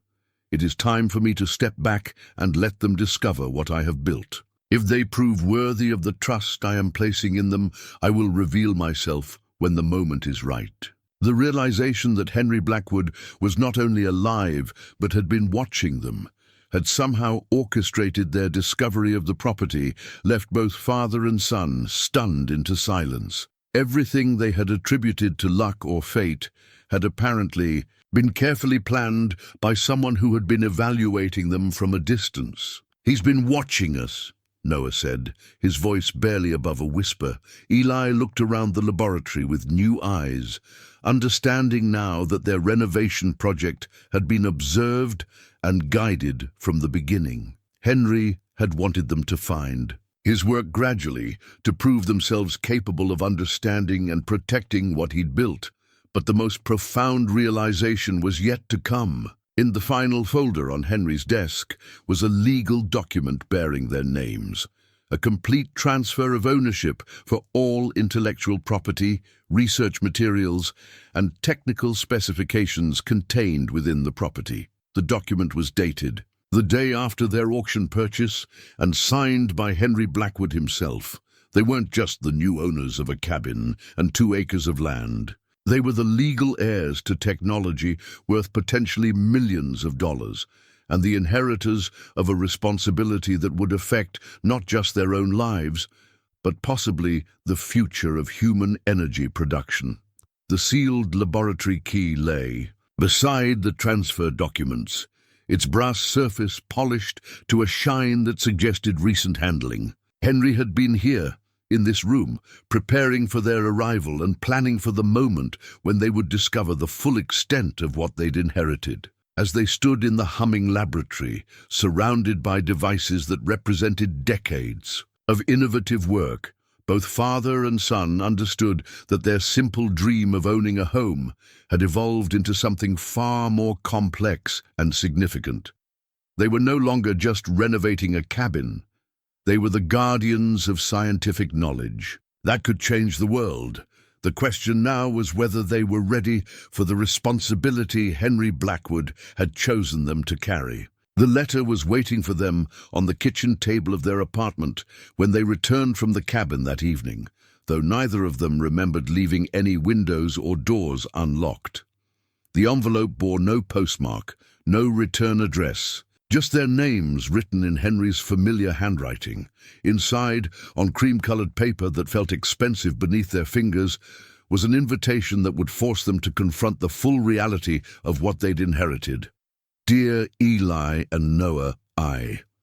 It is time for me to step back and let them discover what I have built. If they prove worthy of the trust I am placing in them, I will reveal myself when the moment is right." The realization that Henry Blackwood was not only alive, but had been watching them, had somehow orchestrated their discovery of the property, left both father and son stunned into silence. Everything they had attributed to luck or fate had apparently been carefully planned by someone who had been evaluating them from a distance. "He's been watching us," Noah said, his voice barely above a whisper. Eli looked around the laboratory with new eyes, understanding now that their renovation project had been observed and guided from the beginning. Henry had wanted them to find his work gradually, to prove themselves capable of understanding and protecting what he'd built. But the most profound realization was yet to come. In the final folder on Henry's desk was a legal document bearing their names, a complete transfer of ownership for all intellectual property, research materials, and technical specifications contained within the property. The document was dated the day after their auction purchase and signed by Henry Blackwood himself, They weren't just the new owners of a cabin and 2 acres of land. They were the legal heirs to technology worth potentially millions of dollars, and the inheritors of a responsibility that would affect not just their own lives, but possibly the future of human energy production. The sealed laboratory key lay beside the transfer documents, its brass surface polished to a shine that suggested recent handling. Henry had been here, in this room, preparing for their arrival and planning for the moment when they would discover the full extent of what they'd inherited. As they stood in the humming laboratory, surrounded by devices that represented decades of innovative work, both father and son understood that their simple dream of owning a home had evolved into something far more complex and significant. They were no longer just renovating a cabin. They were the guardians of scientific knowledge that could change the world. The question now was whether they were ready for the responsibility Henry Blackwood had chosen them to carry. The letter was waiting for them on the kitchen table of their apartment when they returned from the cabin that evening, though neither of them remembered leaving any windows or doors unlocked. The envelope bore no postmark, no return address, just their names written in Henry's familiar handwriting. Inside, on cream-colored paper that felt expensive beneath their fingers, was an invitation that would force them to confront the full reality of what they'd inherited. Dear Eli and Noah,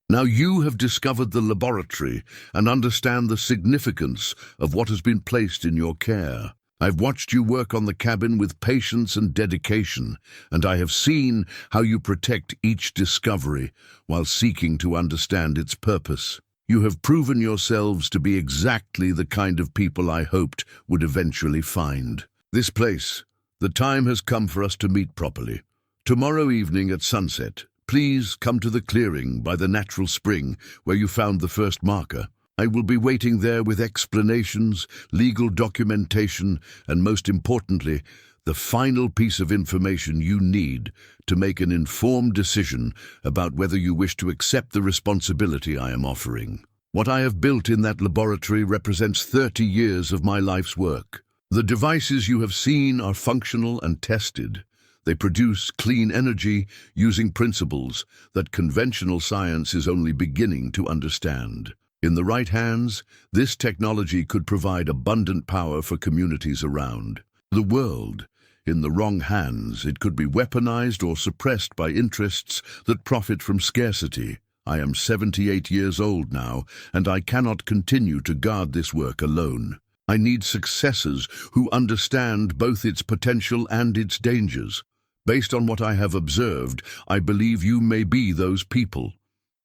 now you have discovered the laboratory and understand the significance of what has been placed in your care. I've watched you work on the cabin with patience and dedication, and I have seen how you protect each discovery while seeking to understand its purpose. You have proven yourselves to be exactly the kind of people I hoped would eventually find this place. The time has come for us to meet properly. Tomorrow evening at sunset, please come to the clearing by the natural spring where you found the first marker. I will be waiting there with explanations, legal documentation, and most importantly, the final piece of information you need to make an informed decision about whether you wish to accept the responsibility I am offering. What I have built in that laboratory represents 30 years of my life's work. The devices you have seen are functional and tested. They produce clean energy using principles that conventional science is only beginning to understand. In the right hands, this technology could provide abundant power for communities around the world. In the wrong hands, it could be weaponized or suppressed by interests that profit from scarcity. I am 78 years old now, and I cannot continue to guard this work alone. I need successors who understand both its potential and its dangers. Based on what I have observed, I believe you may be those people.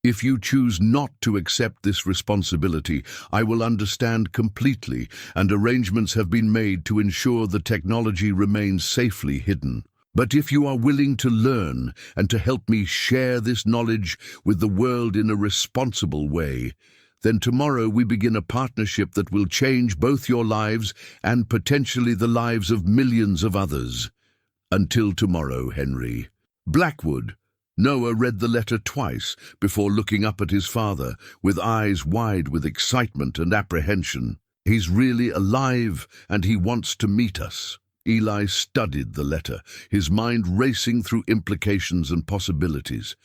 If you choose not to accept this responsibility, I will understand completely, and arrangements have been made to ensure the technology remains safely hidden. But if you are willing to learn and to help me share this knowledge with the world in a responsible way, then tomorrow we begin a partnership that will change both your lives and potentially the lives of millions of others. Until tomorrow, Henry. Blackwood. Noah read the letter twice before looking up at his father, with eyes wide with excitement and apprehension. He's really alive, and he wants to meet us. Eli studied the letter, his mind racing through implications and possibilities.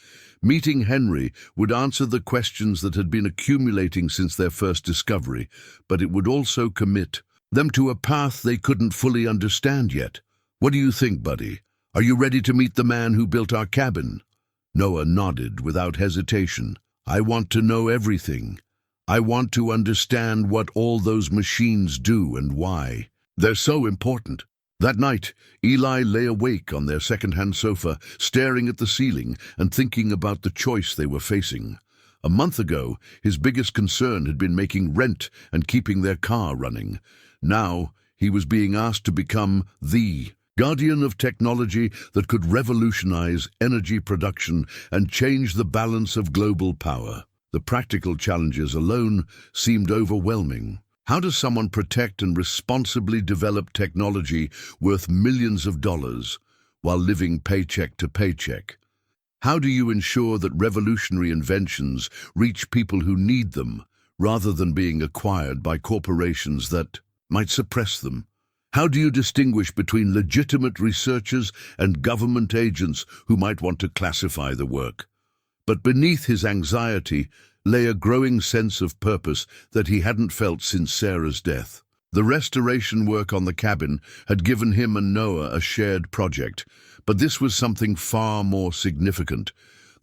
Meeting Henry would answer the questions that had been accumulating since their first discovery, but it would also commit them to a path they couldn't fully understand yet. What do you think, buddy? Are you ready to meet the man who built our cabin? Noah nodded without hesitation. I want to know everything. I want to understand what all those machines do and why. They're so important. That night, Eli lay awake on their second-hand sofa, staring at the ceiling and thinking about the choice they were facing. A month ago, his biggest concern had been making rent and keeping their car running. Now, he was being asked to become the guardian of technology that could revolutionize energy production and change the balance of global power. The practical challenges alone seemed overwhelming. How does someone protect and responsibly develop technology worth millions of dollars while living paycheck to paycheck? How do you ensure that revolutionary inventions reach people who need them, rather than being acquired by corporations that might suppress them? How do you distinguish between legitimate researchers and government agents who might want to classify the work? But beneath his anxiety lay a growing sense of purpose that he hadn't felt since Sarah's death. The restoration work on the cabin had given him and Noah a shared project, but this was something far more significant.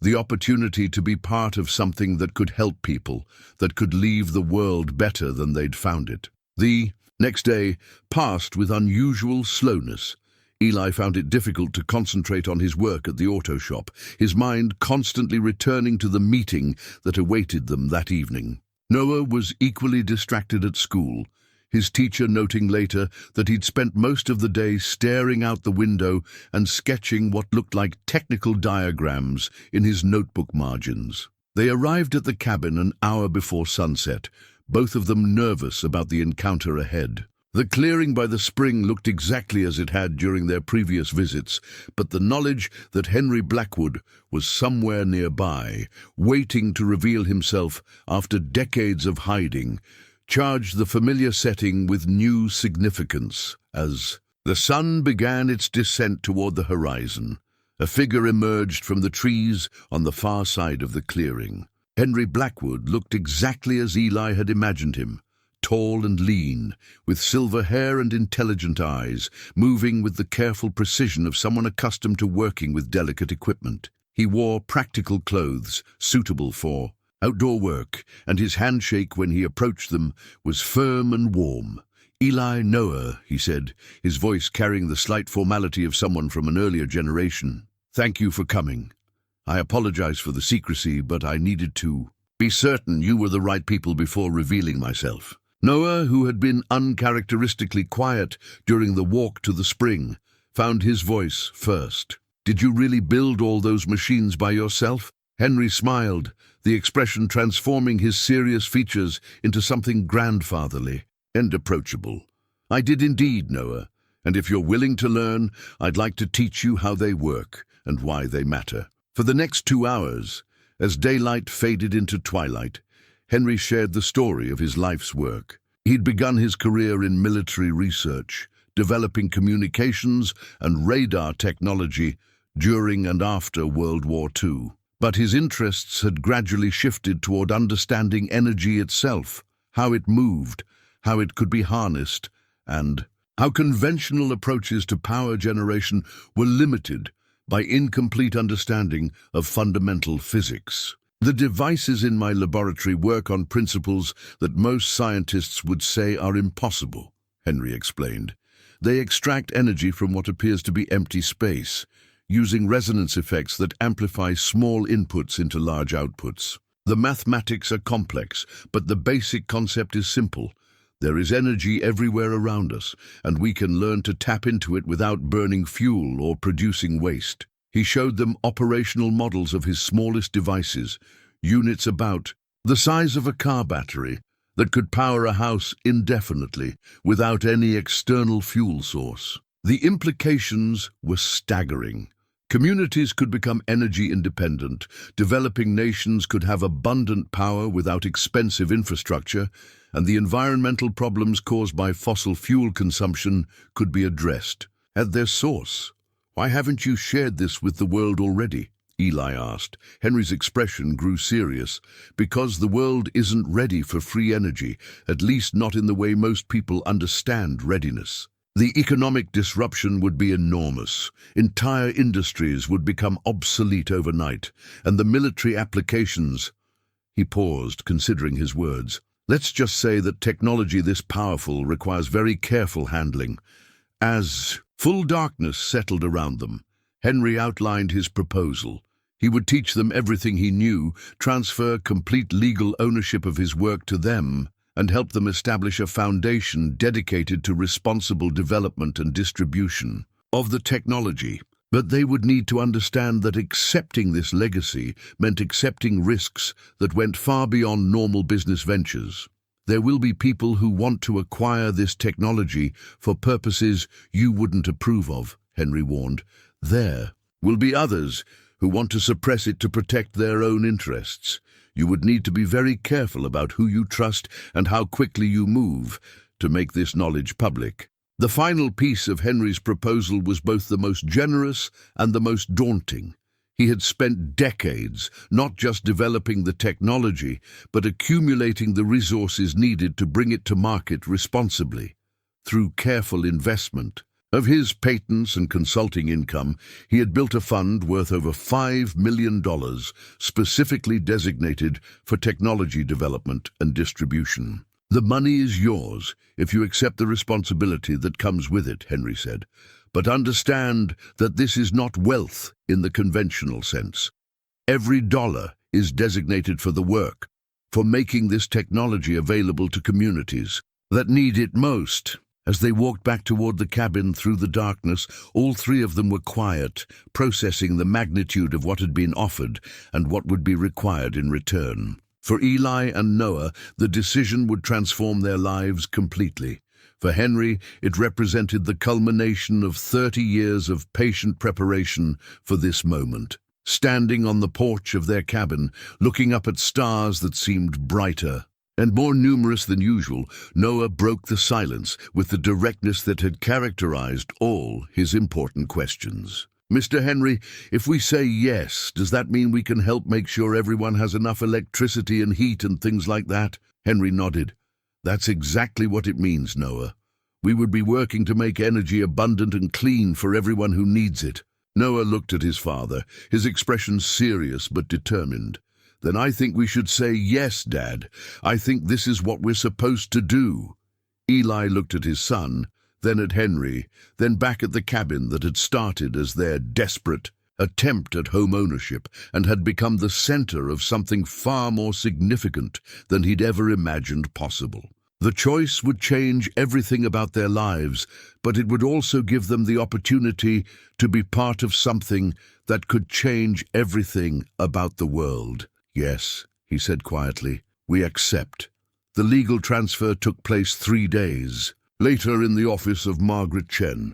The opportunity to be part of something that could help people, that could leave the world better than they'd found it. The next day passed with unusual slowness. Eli found it difficult to concentrate on his work at the auto shop, his mind constantly returning to the meeting that awaited them that evening. Noah was equally distracted at school, his teacher noting later that he'd spent most of the day staring out the window and sketching what looked like technical diagrams in his notebook margins. They arrived at the cabin an hour before sunset, both of them nervous about the encounter ahead. The clearing by the spring looked exactly as it had during their previous visits, but the knowledge that Henry Blackwood was somewhere nearby, waiting to reveal himself after decades of hiding, charged the familiar setting with new significance. As the sun began its descent toward the horizon, a figure emerged from the trees on the far side of the clearing. Henry Blackwood looked exactly as Eli had imagined him, tall and lean, with silver hair and intelligent eyes, moving with the careful precision of someone accustomed to working with delicate equipment. He wore practical clothes suitable for outdoor work, and his handshake when he approached them was firm and warm. "Eli, Noah," he said, his voice carrying the slight formality of someone from an earlier generation. "Thank you for coming. I apologize for the secrecy, but I needed to be certain you were the right people before revealing myself." Noah, who had been uncharacteristically quiet during the walk to the spring, found his voice first. "Did you really build all those machines by yourself?" Henry smiled, the expression transforming his serious features into something grandfatherly and approachable. "I did indeed, Noah, and if you're willing to learn, I'd like to teach you how they work and why they matter." For the next 2 hours, as daylight faded into twilight, Henry shared the story of his life's work. He'd begun his career in military research, developing communications and radar technology during and after World War II. But his interests had gradually shifted toward understanding energy itself, how it moved, how it could be harnessed, and how conventional approaches to power generation were limited by incomplete understanding of fundamental physics. "The devices in my laboratory work on principles that most scientists would say are impossible," Henry explained. "They extract energy from what appears to be empty space, using resonance effects that amplify small inputs into large outputs. The mathematics are complex, but the basic concept is simple. There is energy everywhere around us, and we can learn to tap into it without burning fuel or producing waste." He showed them operational models of his smallest devices, units about the size of a car battery, that could power a house indefinitely without any external fuel source. The implications were staggering. Communities could become energy independent, developing nations could have abundant power without expensive infrastructure, and the environmental problems caused by fossil fuel consumption could be addressed. At their source, "Why haven't you shared this with the world already?" Eli asked. Henry's expression grew serious. "Because the world isn't ready for free energy, at least not in the way most people understand readiness. The economic disruption would be enormous. Entire industries would become obsolete overnight, and the military applications—" He paused, considering his words. "Let's just say that technology this powerful requires very careful handling." As full darkness settled around them, Henry outlined his proposal. He would teach them everything he knew, transfer complete legal ownership of his work to them, and help them establish a foundation dedicated to responsible development and distribution of the technology. But they would need to understand that accepting this legacy meant accepting risks that went far beyond normal business ventures. "There will be people who want to acquire this technology for purposes you wouldn't approve of," Henry warned. "There will be others who want to suppress it to protect their own interests. You would need to be very careful about who you trust and how quickly you move to make this knowledge public. The final piece of Henry's proposal was both the most generous and the most daunting. He had spent decades not just developing the technology, but accumulating the resources needed to bring it to market responsibly, through careful investment. Of his patents and consulting income, he had built a fund worth over $5 million, specifically designated for technology development and distribution. "The money is yours if you accept the responsibility that comes with it," Henry said. "But understand that this is not wealth in the conventional sense. Every dollar is designated for the work, for making this technology available to communities that need it most." As they walked back toward the cabin through the darkness, all three of them were quiet, processing the magnitude of what had been offered and what would be required in return. For Eli and Noah, the decision would transform their lives completely. For Henry, it represented the culmination of 30 years of patient preparation for this moment. Standing on the porch of their cabin, looking up at stars that seemed brighter and more numerous than usual, Noah broke the silence with the directness that had characterized all his important questions. "Mr. Henry, if we say yes, does that mean we can help make sure everyone has enough electricity and heat and things like that?" Henry nodded. "That's exactly what it means, Noah. We would be working to make energy abundant and clean for everyone who needs it." Noah looked at his father, his expression serious but determined. "Then I think we should say yes, Dad. I think this is what we're supposed to do." Eli looked at his son, then at Henry, then back at the cabin that had started as their desperate attempt at home ownership and had become the center of something far more significant than he'd ever imagined possible. The choice would change everything about their lives, but it would also give them the opportunity to be part of something that could change everything about the world. "Yes," he said quietly, "we accept." The legal transfer took place 3 days. Later, in the office of Margaret Chen,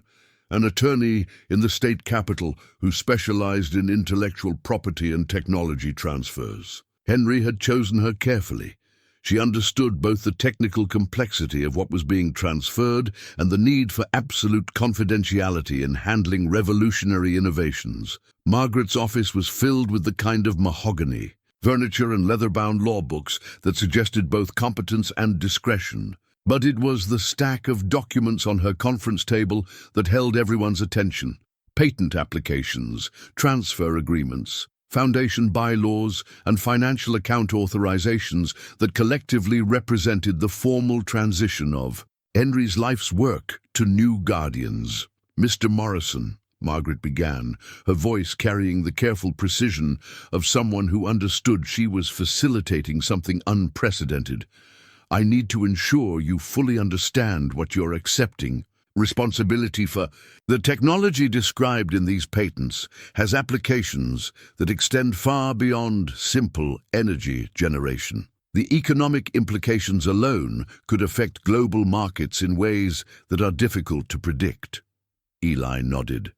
an attorney in the state capital who specialized in intellectual property and technology transfers. Henry had chosen her carefully. She understood both the technical complexity of what was being transferred and the need for absolute confidentiality in handling revolutionary innovations. Margaret's office was filled with the kind of mahogany, furniture and leather-bound law books that suggested both competence and discretion. But it was the stack of documents on her conference table that held everyone's attention. Patent applications, transfer agreements, foundation bylaws, and financial account authorizations that collectively represented the formal transition of Henry's life's work to new guardians. "Mr. Morrison," Margaret began, her voice carrying the careful precision of someone who understood she was facilitating something unprecedented, "I need to ensure you fully understand what you're accepting. Responsibility for the technology described in these patents has applications that extend far beyond simple energy generation. The economic implications alone could affect global markets in ways that are difficult to predict." Eli nodded,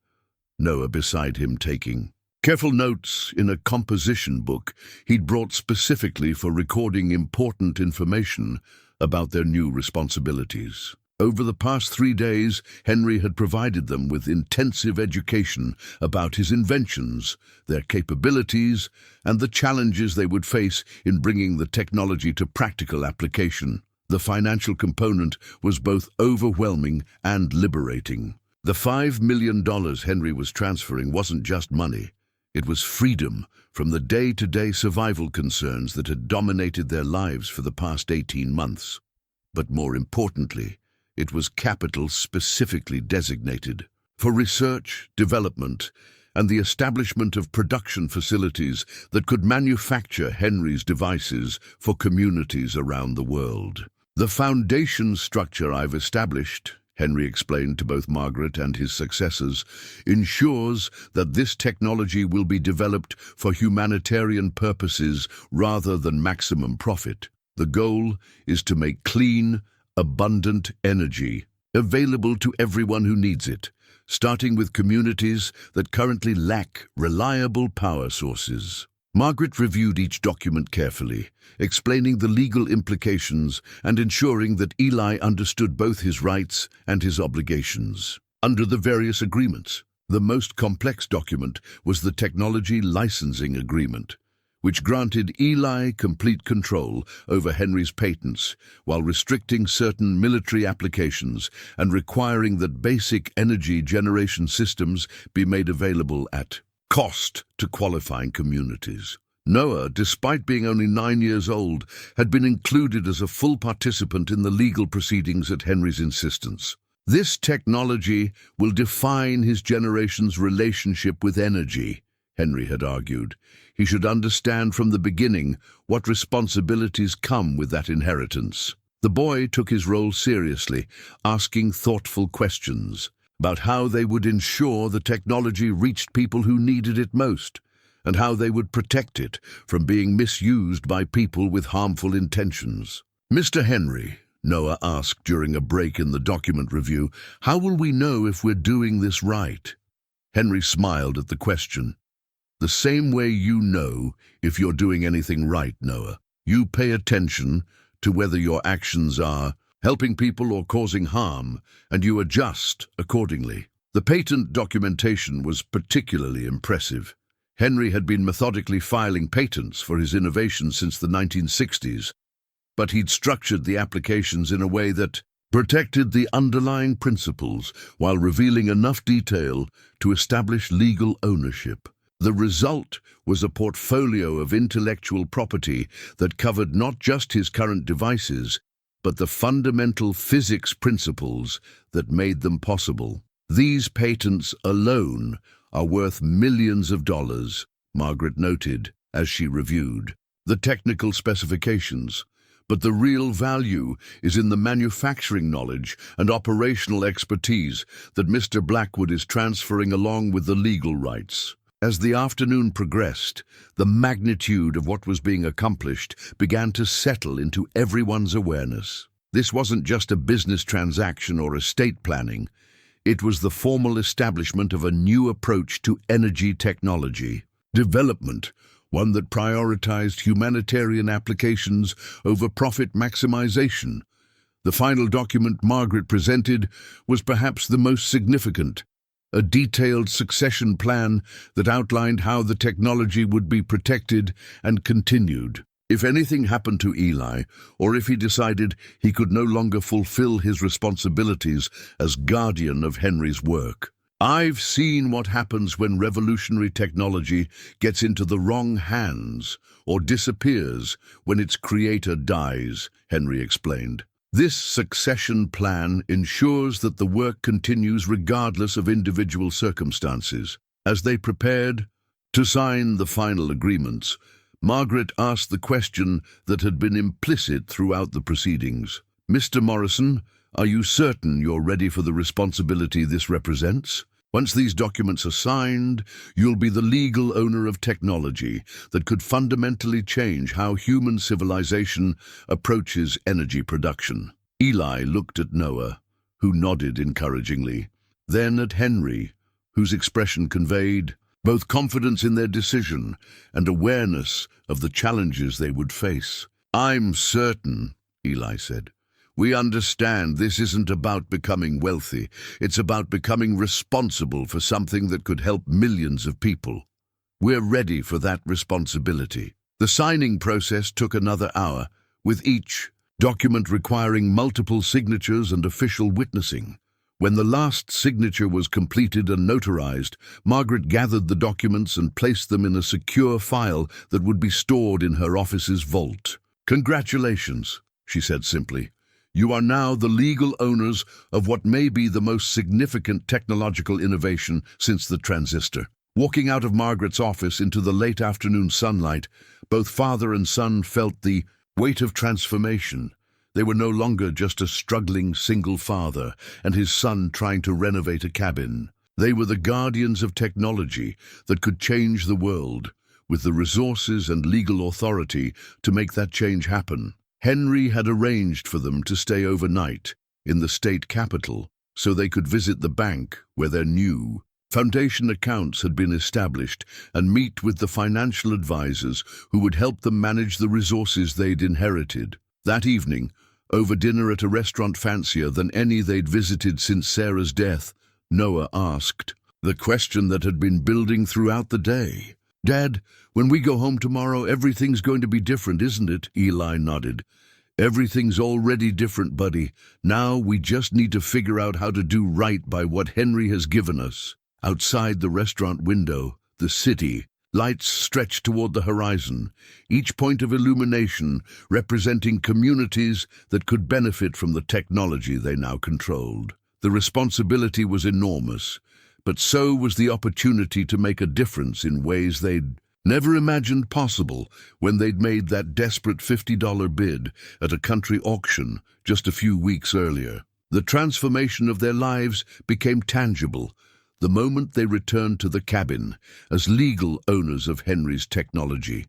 Noah beside him taking careful notes in a composition book he'd brought specifically for recording important information about their new responsibilities. Over the past 3 days, Henry had provided them with intensive education about his inventions, their capabilities, and the challenges they would face in bringing the technology to practical application. The financial component was both overwhelming and liberating. The $5 million Henry was transferring wasn't just money. It was freedom from the day-to-day survival concerns that had dominated their lives for the past 18 months. But more importantly, it was capital specifically designated for research, development, and the establishment of production facilities that could manufacture Henry's devices for communities around the world. "The foundation structure I've established," Henry explained to both Margaret and his successors, "ensures that this technology will be developed for humanitarian purposes rather than maximum profit. The goal is to make clean, abundant energy available to everyone who needs it, starting with communities that currently lack reliable power sources. Margaret reviewed each document carefully, explaining the legal implications and ensuring that Eli understood both his rights and his obligations. Under the various agreements, the most complex document was the Technology Licensing Agreement, which granted Eli complete control over Henry's patents while restricting certain military applications and requiring that basic energy generation systems be made available at cost to qualifying communities. Noah, despite being only 9 years old, had been included as a full participant in the legal proceedings at Henry's insistence. This technology will define his generation's relationship with energy, Henry had argued. He should understand from the beginning what responsibilities come with that inheritance. The boy took his role seriously, asking thoughtful questions about how they would ensure the technology reached people who needed it most, and how they would protect it from being misused by people with harmful intentions. "Mr. Henry," Noah asked during a break in the document review, "how will we know if we're doing this right?" Henry smiled at the question. "The same way you know if you're doing anything right, Noah. You pay attention to whether your actions are helping people or causing harm, and you adjust accordingly." The patent documentation was particularly impressive. Henry had been methodically filing patents for his innovations since the 1960s, but he'd structured the applications in a way that protected the underlying principles while revealing enough detail to establish legal ownership. The result was a portfolio of intellectual property that covered not just his current devices, but the fundamental physics principles that made them possible. "These patents alone are worth millions of dollars," Margaret noted as she reviewed the technical specifications. "But the real value is in the manufacturing knowledge and operational expertise that Mr. Blackwood is transferring along with the legal rights." As the afternoon progressed, the magnitude of what was being accomplished began to settle into everyone's awareness. This wasn't just a business transaction or estate planning. It was the formal establishment of a new approach to energy technology development, one that prioritized humanitarian applications over profit maximization. The final document Margaret presented was perhaps the most significant, a detailed succession plan that outlined how the technology would be protected and continued. If anything happened to Eli, or if he decided he could no longer fulfill his responsibilities as guardian of Henry's work. "I've seen what happens when revolutionary technology gets into the wrong hands or disappears when its creator dies," Henry explained. "This succession plan ensures that the work continues regardless of individual circumstances." As they prepared to sign the final agreements, Margaret asked the question that had been implicit throughout the proceedings. "Mr. Morrison, are you certain you're ready for the responsibility this represents? Once these documents are signed, you'll be the legal owner of technology that could fundamentally change how human civilization approaches energy production." Eli looked at Noah, who nodded encouragingly, then at Henry, whose expression conveyed both confidence in their decision and awareness of the challenges they would face. "I'm certain," Eli said. "We understand this isn't about becoming wealthy. It's about becoming responsible for something that could help millions of people. We're ready for that responsibility." The signing process took another hour, with each document requiring multiple signatures and official witnessing. When the last signature was completed and notarized, Margaret gathered the documents and placed them in a secure file that would be stored in her office's vault. "Congratulations," she said simply. "You are now the legal owners of what may be the most significant technological innovation since the transistor." Walking out of Margaret's office into the late afternoon sunlight, both father and son felt the weight of transformation. They were no longer just a struggling single father and his son trying to renovate a cabin. They were the guardians of technology that could change the world, with the resources and legal authority to make that change happen. Henry had arranged for them to stay overnight, in the state capital so they could visit the bank where their new foundation accounts had been established and meet with the financial advisors who would help them manage the resources they'd inherited. That evening, over dinner at a restaurant fancier than any they'd visited since Sarah's death, Noah asked the question that had been building throughout the day. "Dad, when we go home tomorrow, everything's going to be different, isn't it?" Eli nodded. "Everything's already different, buddy. Now we just need to figure out how to do right by what Henry has given us." Outside the restaurant window, the city, lights stretched toward the horizon, each point of illumination representing communities that could benefit from the technology they now controlled. The responsibility was enormous, but so was the opportunity to make a difference in ways they'd never imagined possible when they'd made that desperate $50 bid at a country auction just a few weeks earlier. The transformation of their lives became tangible the moment they returned to the cabin as legal owners of Henry's technology.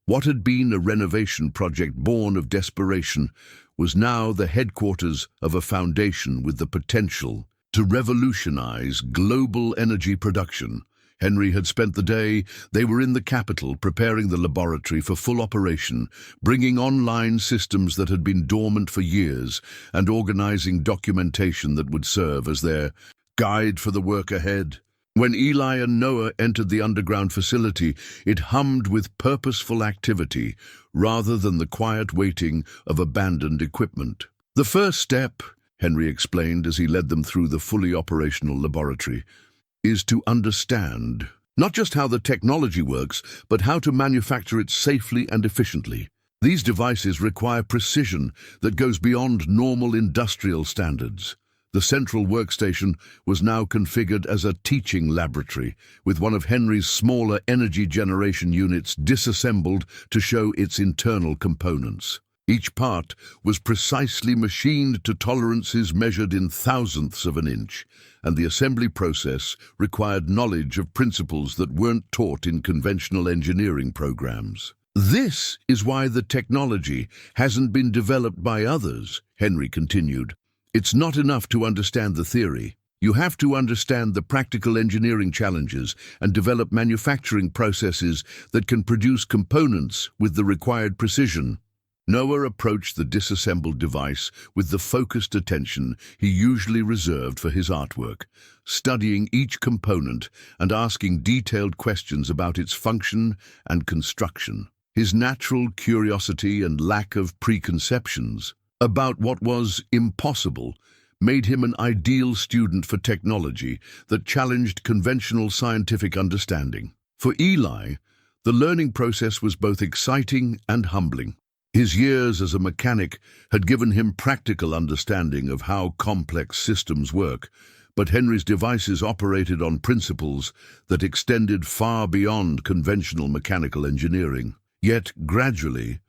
What had been a renovation project born of desperation was now the headquarters of a foundation with the potential to revolutionize global energy production. Henry had spent the day they were in the capital preparing the laboratory for full operation, bringing online systems that had been dormant for years and organizing documentation that would serve as their guide for the work ahead. When Eli and Noah entered the underground facility, it hummed with purposeful activity rather than the quiet waiting of abandoned equipment. "The first step," Henry explained as he led them through the fully operational laboratory, "is to understand not just how the technology works, but how to manufacture it safely and efficiently. These devices require precision that goes beyond normal industrial standards." The central workstation was now configured as a teaching laboratory, with one of Henry's smaller energy generation units disassembled to show its internal components. Each part was precisely machined to tolerances measured in thousandths of an inch, and the assembly process required knowledge of principles that weren't taught in conventional engineering programs. "This is why the technology hasn't been developed by others," Henry continued. "It's not enough to understand the theory. You have to understand the practical engineering challenges and develop manufacturing processes that can produce components with the required precision." Noah approached the disassembled device with the focused attention he usually reserved for his artwork, studying each component and asking detailed questions about its function and construction. His natural curiosity and lack of preconceptions about what was impossible made him an ideal student for technology that challenged conventional scientific understanding. For Eli, the learning process was both exciting and humbling. His years as a mechanic had given him practical understanding of how complex systems work, but Henry's devices operated on principles that extended far beyond conventional mechanical engineering. Yet, gradually,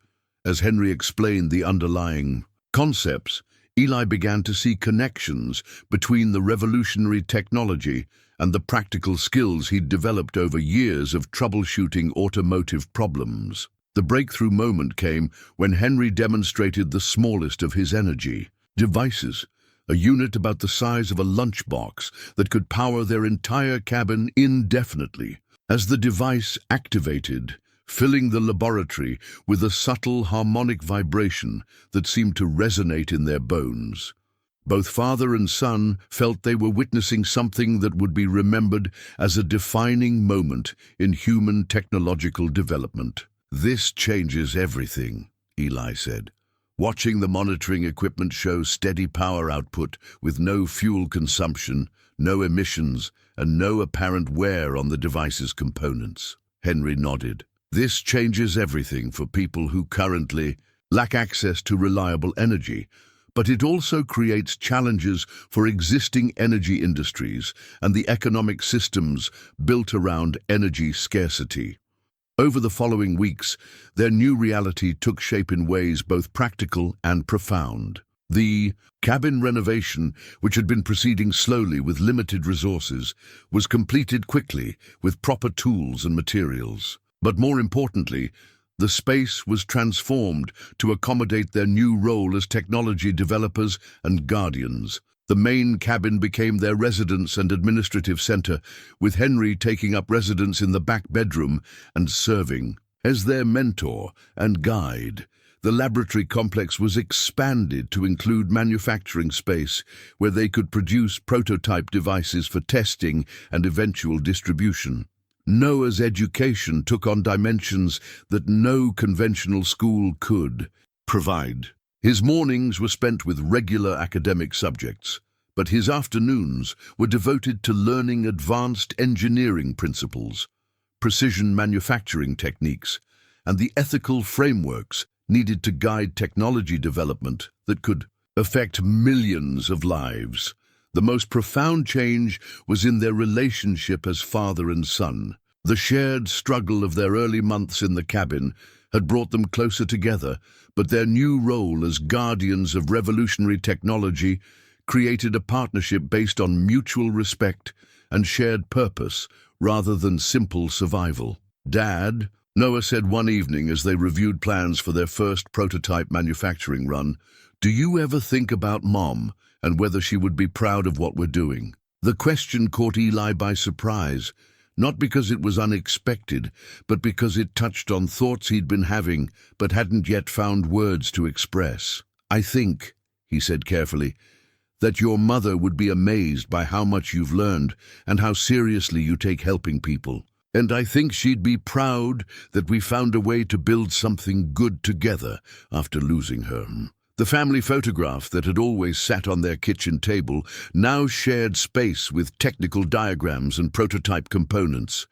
as Henry explained the underlying concepts, Eli began to see connections between the revolutionary technology and the practical skills he'd developed over years of troubleshooting automotive problems. The breakthrough moment came when Henry demonstrated the smallest of his energy devices, a unit about the size of a lunchbox that could power their entire cabin indefinitely. As the device activated, filling the laboratory with a subtle harmonic vibration that seemed to resonate in their bones, both father and son felt they were witnessing something that would be remembered as a defining moment in human technological development. "This changes everything," Eli said. Watching the monitoring equipment show steady power output with no fuel consumption, no emissions, and no apparent wear on the device's components. Henry nodded. "This changes everything for people who currently lack access to reliable energy, but it also creates challenges for existing energy industries and the economic systems built around energy scarcity." Over the following weeks, their new reality took shape in ways both practical and profound. The cabin renovation, which had been proceeding slowly with limited resources, was completed quickly with proper tools and materials. But more importantly, The space was transformed to accommodate their new role as technology developers and guardians. The main cabin became their residence and administrative center, with Henry taking up residence in the back bedroom and serving as their mentor and guide. The laboratory complex was expanded to include manufacturing space where they could produce prototype devices for testing and eventual distribution. Noah's education took on dimensions that no conventional school could provide. His mornings were spent with regular academic subjects, but his afternoons were devoted to learning advanced engineering principles, precision manufacturing techniques, and the ethical frameworks needed to guide technology development that could affect millions of lives. The most profound change was in their relationship as father and son. The shared struggle of their early months in the cabin had brought them closer together, but their new role as guardians of revolutionary technology created a partnership based on mutual respect and shared purpose rather than simple survival. "Dad," Noah said one evening as they reviewed plans for their first prototype manufacturing run, "do you ever think about Mom and whether she would be proud of what we're doing?" The question caught Eli by surprise, not because it was unexpected, but because it touched on thoughts he'd been having but hadn't yet found words to express. "I think," he said carefully, "that your mother would be amazed by how much you've learned and how seriously you take helping people. And I think she'd be proud that we found a way to build something good together after losing her." The family photograph that had always sat on their kitchen table now shared space with technical diagrams and prototype components.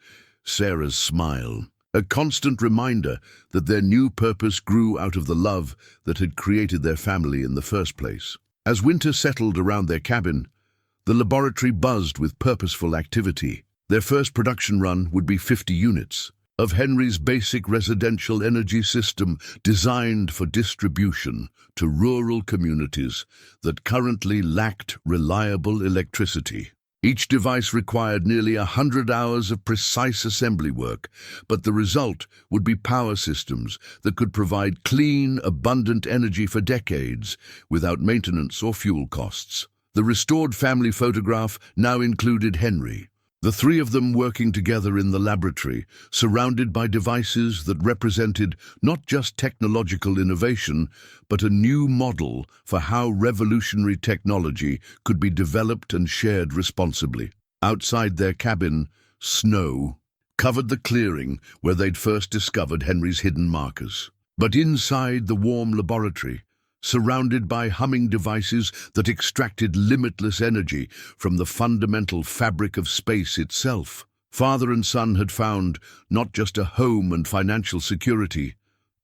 Sarah's smile, a constant reminder that their new purpose grew out of the love that had created their family in the first place. As winter settled around their cabin, the laboratory buzzed with purposeful activity. Their first production run would be 50 units of Henry's basic residential energy system designed for distribution to rural communities that currently lacked reliable electricity. Each device required nearly 100 hours of precise assembly work, but the result would be power systems that could provide clean, abundant energy for decades without maintenance or fuel costs. The restored family photograph now included Henry, the three of them working together in the laboratory, surrounded by devices that represented not just technological innovation, but a new model for how revolutionary technology could be developed and shared responsibly. Outside their cabin, snow covered the clearing where they'd first discovered Henry's hidden markers. But inside the warm laboratory, surrounded by humming devices that extracted limitless energy from the fundamental fabric of space itself, father and son had found not just a home and financial security,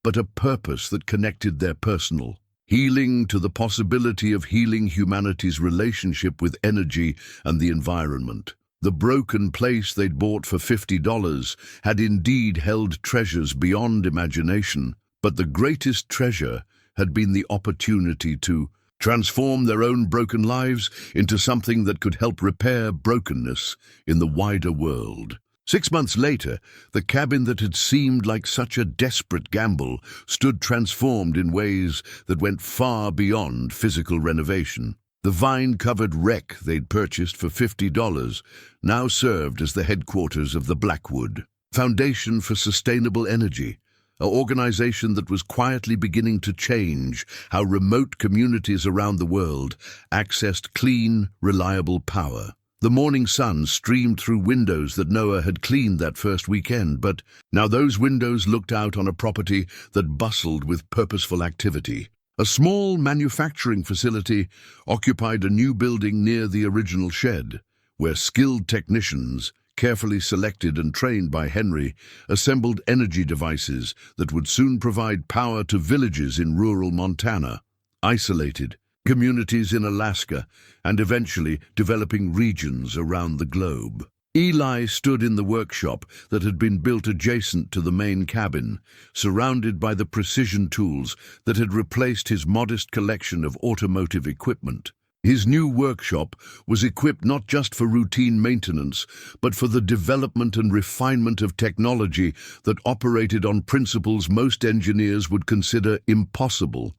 but a purpose that connected their personal healing to the possibility of healing humanity's relationship with energy and the environment. The broken place they'd bought for $50 had indeed held treasures beyond imagination, but the greatest treasure had been the opportunity to transform their own broken lives into something that could help repair brokenness in the wider world. 6 months later, the cabin that had seemed like such a desperate gamble stood transformed in ways that went far beyond physical renovation. The vine-covered wreck they'd purchased for $50 now served as the headquarters of the Blackwood Foundation for Sustainable Energy, an organization that was quietly beginning to change how remote communities around the world accessed clean, reliable power. The morning sun streamed through windows that Noah had cleaned that first weekend, but now those windows looked out on a property that bustled with purposeful activity. A small manufacturing facility occupied a new building near the original shed, where skilled technicians, carefully selected and trained by Henry, assembled energy devices that would soon provide power to villages in rural Montana, isolated communities in Alaska, and eventually developing regions around the globe. Eli stood in the workshop that had been built adjacent to the main cabin, surrounded by the precision tools that had replaced his modest collection of automotive equipment. His new workshop was equipped not just for routine maintenance, but for the development and refinement of technology that operated on principles most engineers would consider impossible.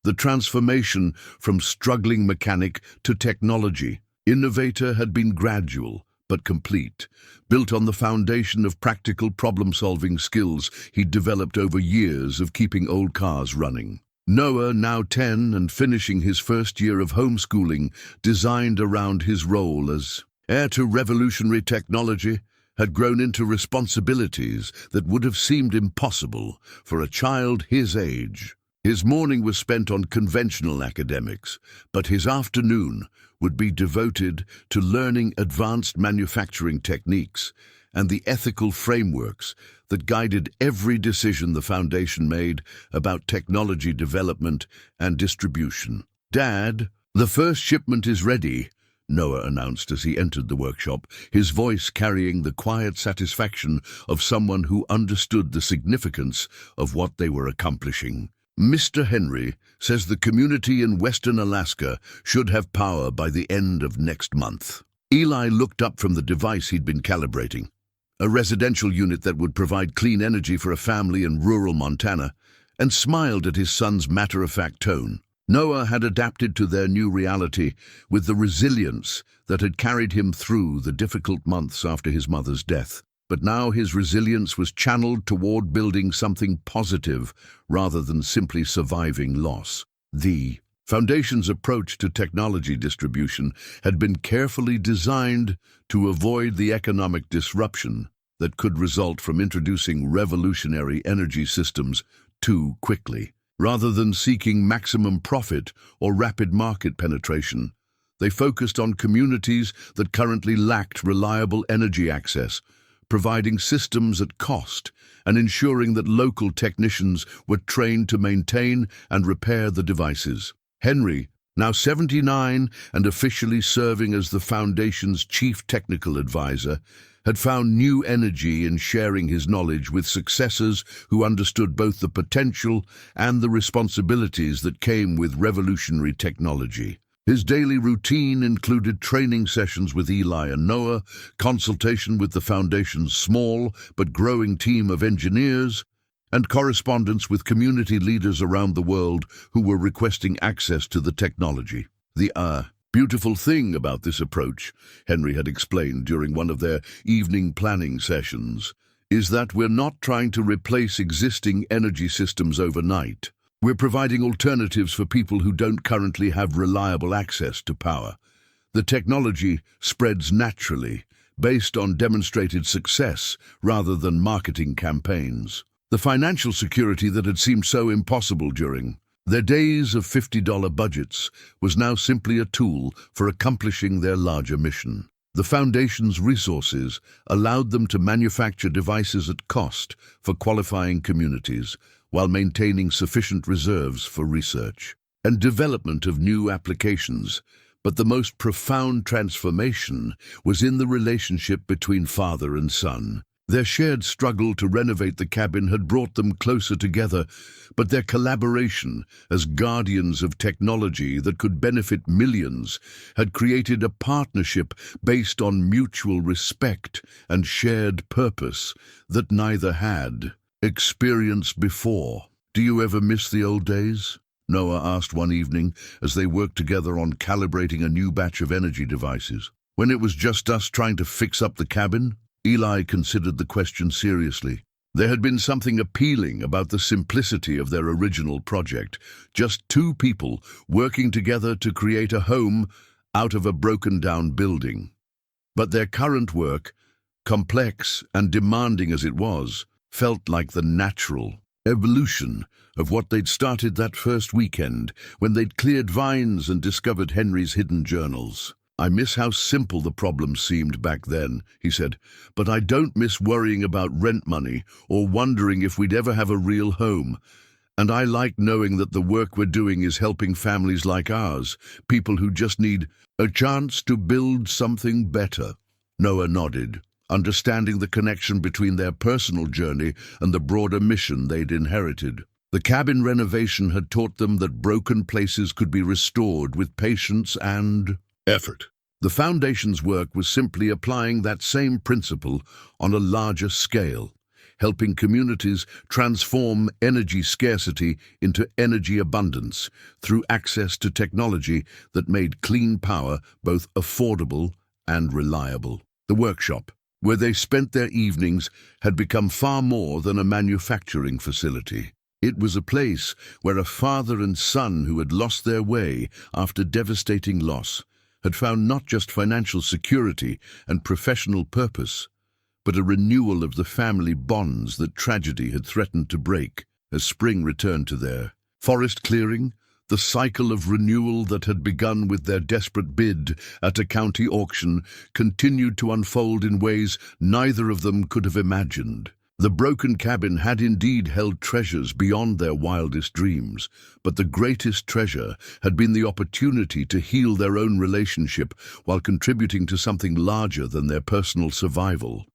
The transformation from struggling mechanic to technology innovator had been gradual but complete, built on the foundation of practical problem-solving skills he'd developed over years of keeping old cars running. Noah, now 10 and finishing his first year of homeschooling, designed around his role as heir to revolutionary technology, had grown into responsibilities that would have seemed impossible for a child his age. His morning was spent on conventional academics, but his afternoon would be devoted to learning advanced manufacturing techniques and the ethical frameworks that guided every decision the Foundation made about technology development and distribution. "Dad, the first shipment is ready," Noah announced as he entered the workshop, his voice carrying the quiet satisfaction of someone who understood the significance of what they were accomplishing. "Mr. Henry says the community in Western Alaska should have power by the end of next month." Eli looked up from the device he'd been calibrating, a residential unit that would provide clean energy for a family in rural Montana, and smiled at his son's matter-of-fact tone. Noah had adapted to their new reality with the resilience that had carried him through the difficult months after his mother's death. But now his resilience was channeled toward building something positive rather than simply surviving loss. The Foundation's approach to technology distribution had been carefully designed to avoid the economic disruption that could result from introducing revolutionary energy systems too quickly. Rather than seeking maximum profit or rapid market penetration, they focused on communities that currently lacked reliable energy access, providing systems at cost and ensuring that local technicians were trained to maintain and repair the devices. Henry, now 79 and officially serving as the Foundation's chief technical advisor, had found new energy in sharing his knowledge with successors who understood both the potential and the responsibilities that came with revolutionary technology. His daily routine included training sessions with Eli and Noah, consultation with the Foundation's small but growing team of engineers, and correspondence with community leaders around the world who were requesting access to the technology. The beautiful thing about this approach, Henry had explained during one of their evening planning sessions, is that we're not trying to replace existing energy systems overnight. We're providing alternatives for people who don't currently have reliable access to power. The technology spreads naturally, based on demonstrated success rather than marketing campaigns. The financial security that had seemed so impossible during their days of $50 budgets was now simply a tool for accomplishing their larger mission. The Foundation's resources allowed them to manufacture devices at cost for qualifying communities, while maintaining sufficient reserves for research and development of new applications. But the most profound transformation was in the relationship between father and son. Their shared struggle to renovate the cabin had brought them closer together, but their collaboration as guardians of technology that could benefit millions had created a partnership based on mutual respect and shared purpose that neither had experienced before. "Do you ever miss the old days?" Noah asked one evening as they worked together on calibrating a new batch of energy devices. "When it was just us trying to fix up the cabin?" Eli considered the question seriously. There had been something appealing about the simplicity of their original project, just two people working together to create a home out of a broken-down building. But their current work, complex and demanding as it was, felt like the natural evolution of what they'd started that first weekend when they'd cleared vines and discovered Henry's hidden journals. "I miss how simple the problem seemed back then," he said, "but I don't miss worrying about rent money or wondering if we'd ever have a real home. And I like knowing that the work we're doing is helping families like ours, people who just need a chance to build something better." Noah nodded, understanding the connection between their personal journey and the broader mission they'd inherited. The cabin renovation had taught them that broken places could be restored with patience and effort. The foundation's work was simply applying that same principle on a larger scale, helping communities transform energy scarcity into energy abundance through access to technology that made clean power both affordable and reliable. The workshop, where they spent their evenings, had become far more than a manufacturing facility. It was a place where a father and son who had lost their way after devastating loss had found not just financial security and professional purpose, but a renewal of the family bonds that tragedy had threatened to break. As spring returned to their forest clearing, the cycle of renewal that had begun with their desperate bid at a county auction continued to unfold in ways neither of them could have imagined. The broken cabin had indeed held treasures beyond their wildest dreams, but the greatest treasure had been the opportunity to heal their own relationship while contributing to something larger than their personal survival.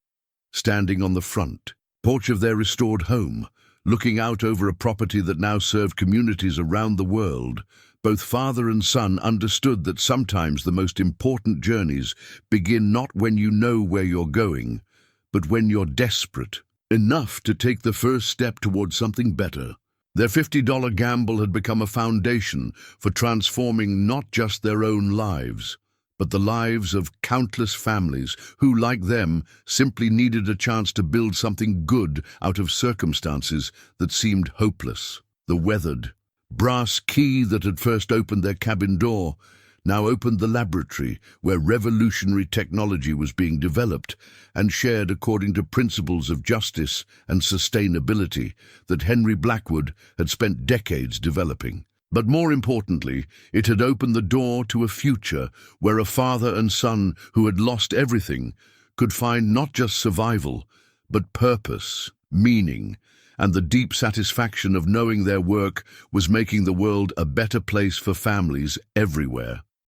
Standing on the front porch of their restored home, looking out over a property that now served communities around the world, both father and son understood that sometimes the most important journeys begin not when you know where you're going, but when you're desperate enough to take the first step towards something better. Their $50 gamble had become a foundation for transforming not just their own lives, but the lives of countless families who, like them, simply needed a chance to build something good out of circumstances that seemed hopeless. The weathered, brass key that had first opened their cabin door now opened the laboratory where revolutionary technology was being developed and shared according to principles of justice and sustainability that Henry Blackwood had spent decades developing. But more importantly, it had opened the door to a future where a father and son who had lost everything could find not just survival, but purpose, meaning, and the deep satisfaction of knowing their work was making the world a better place for families everywhere.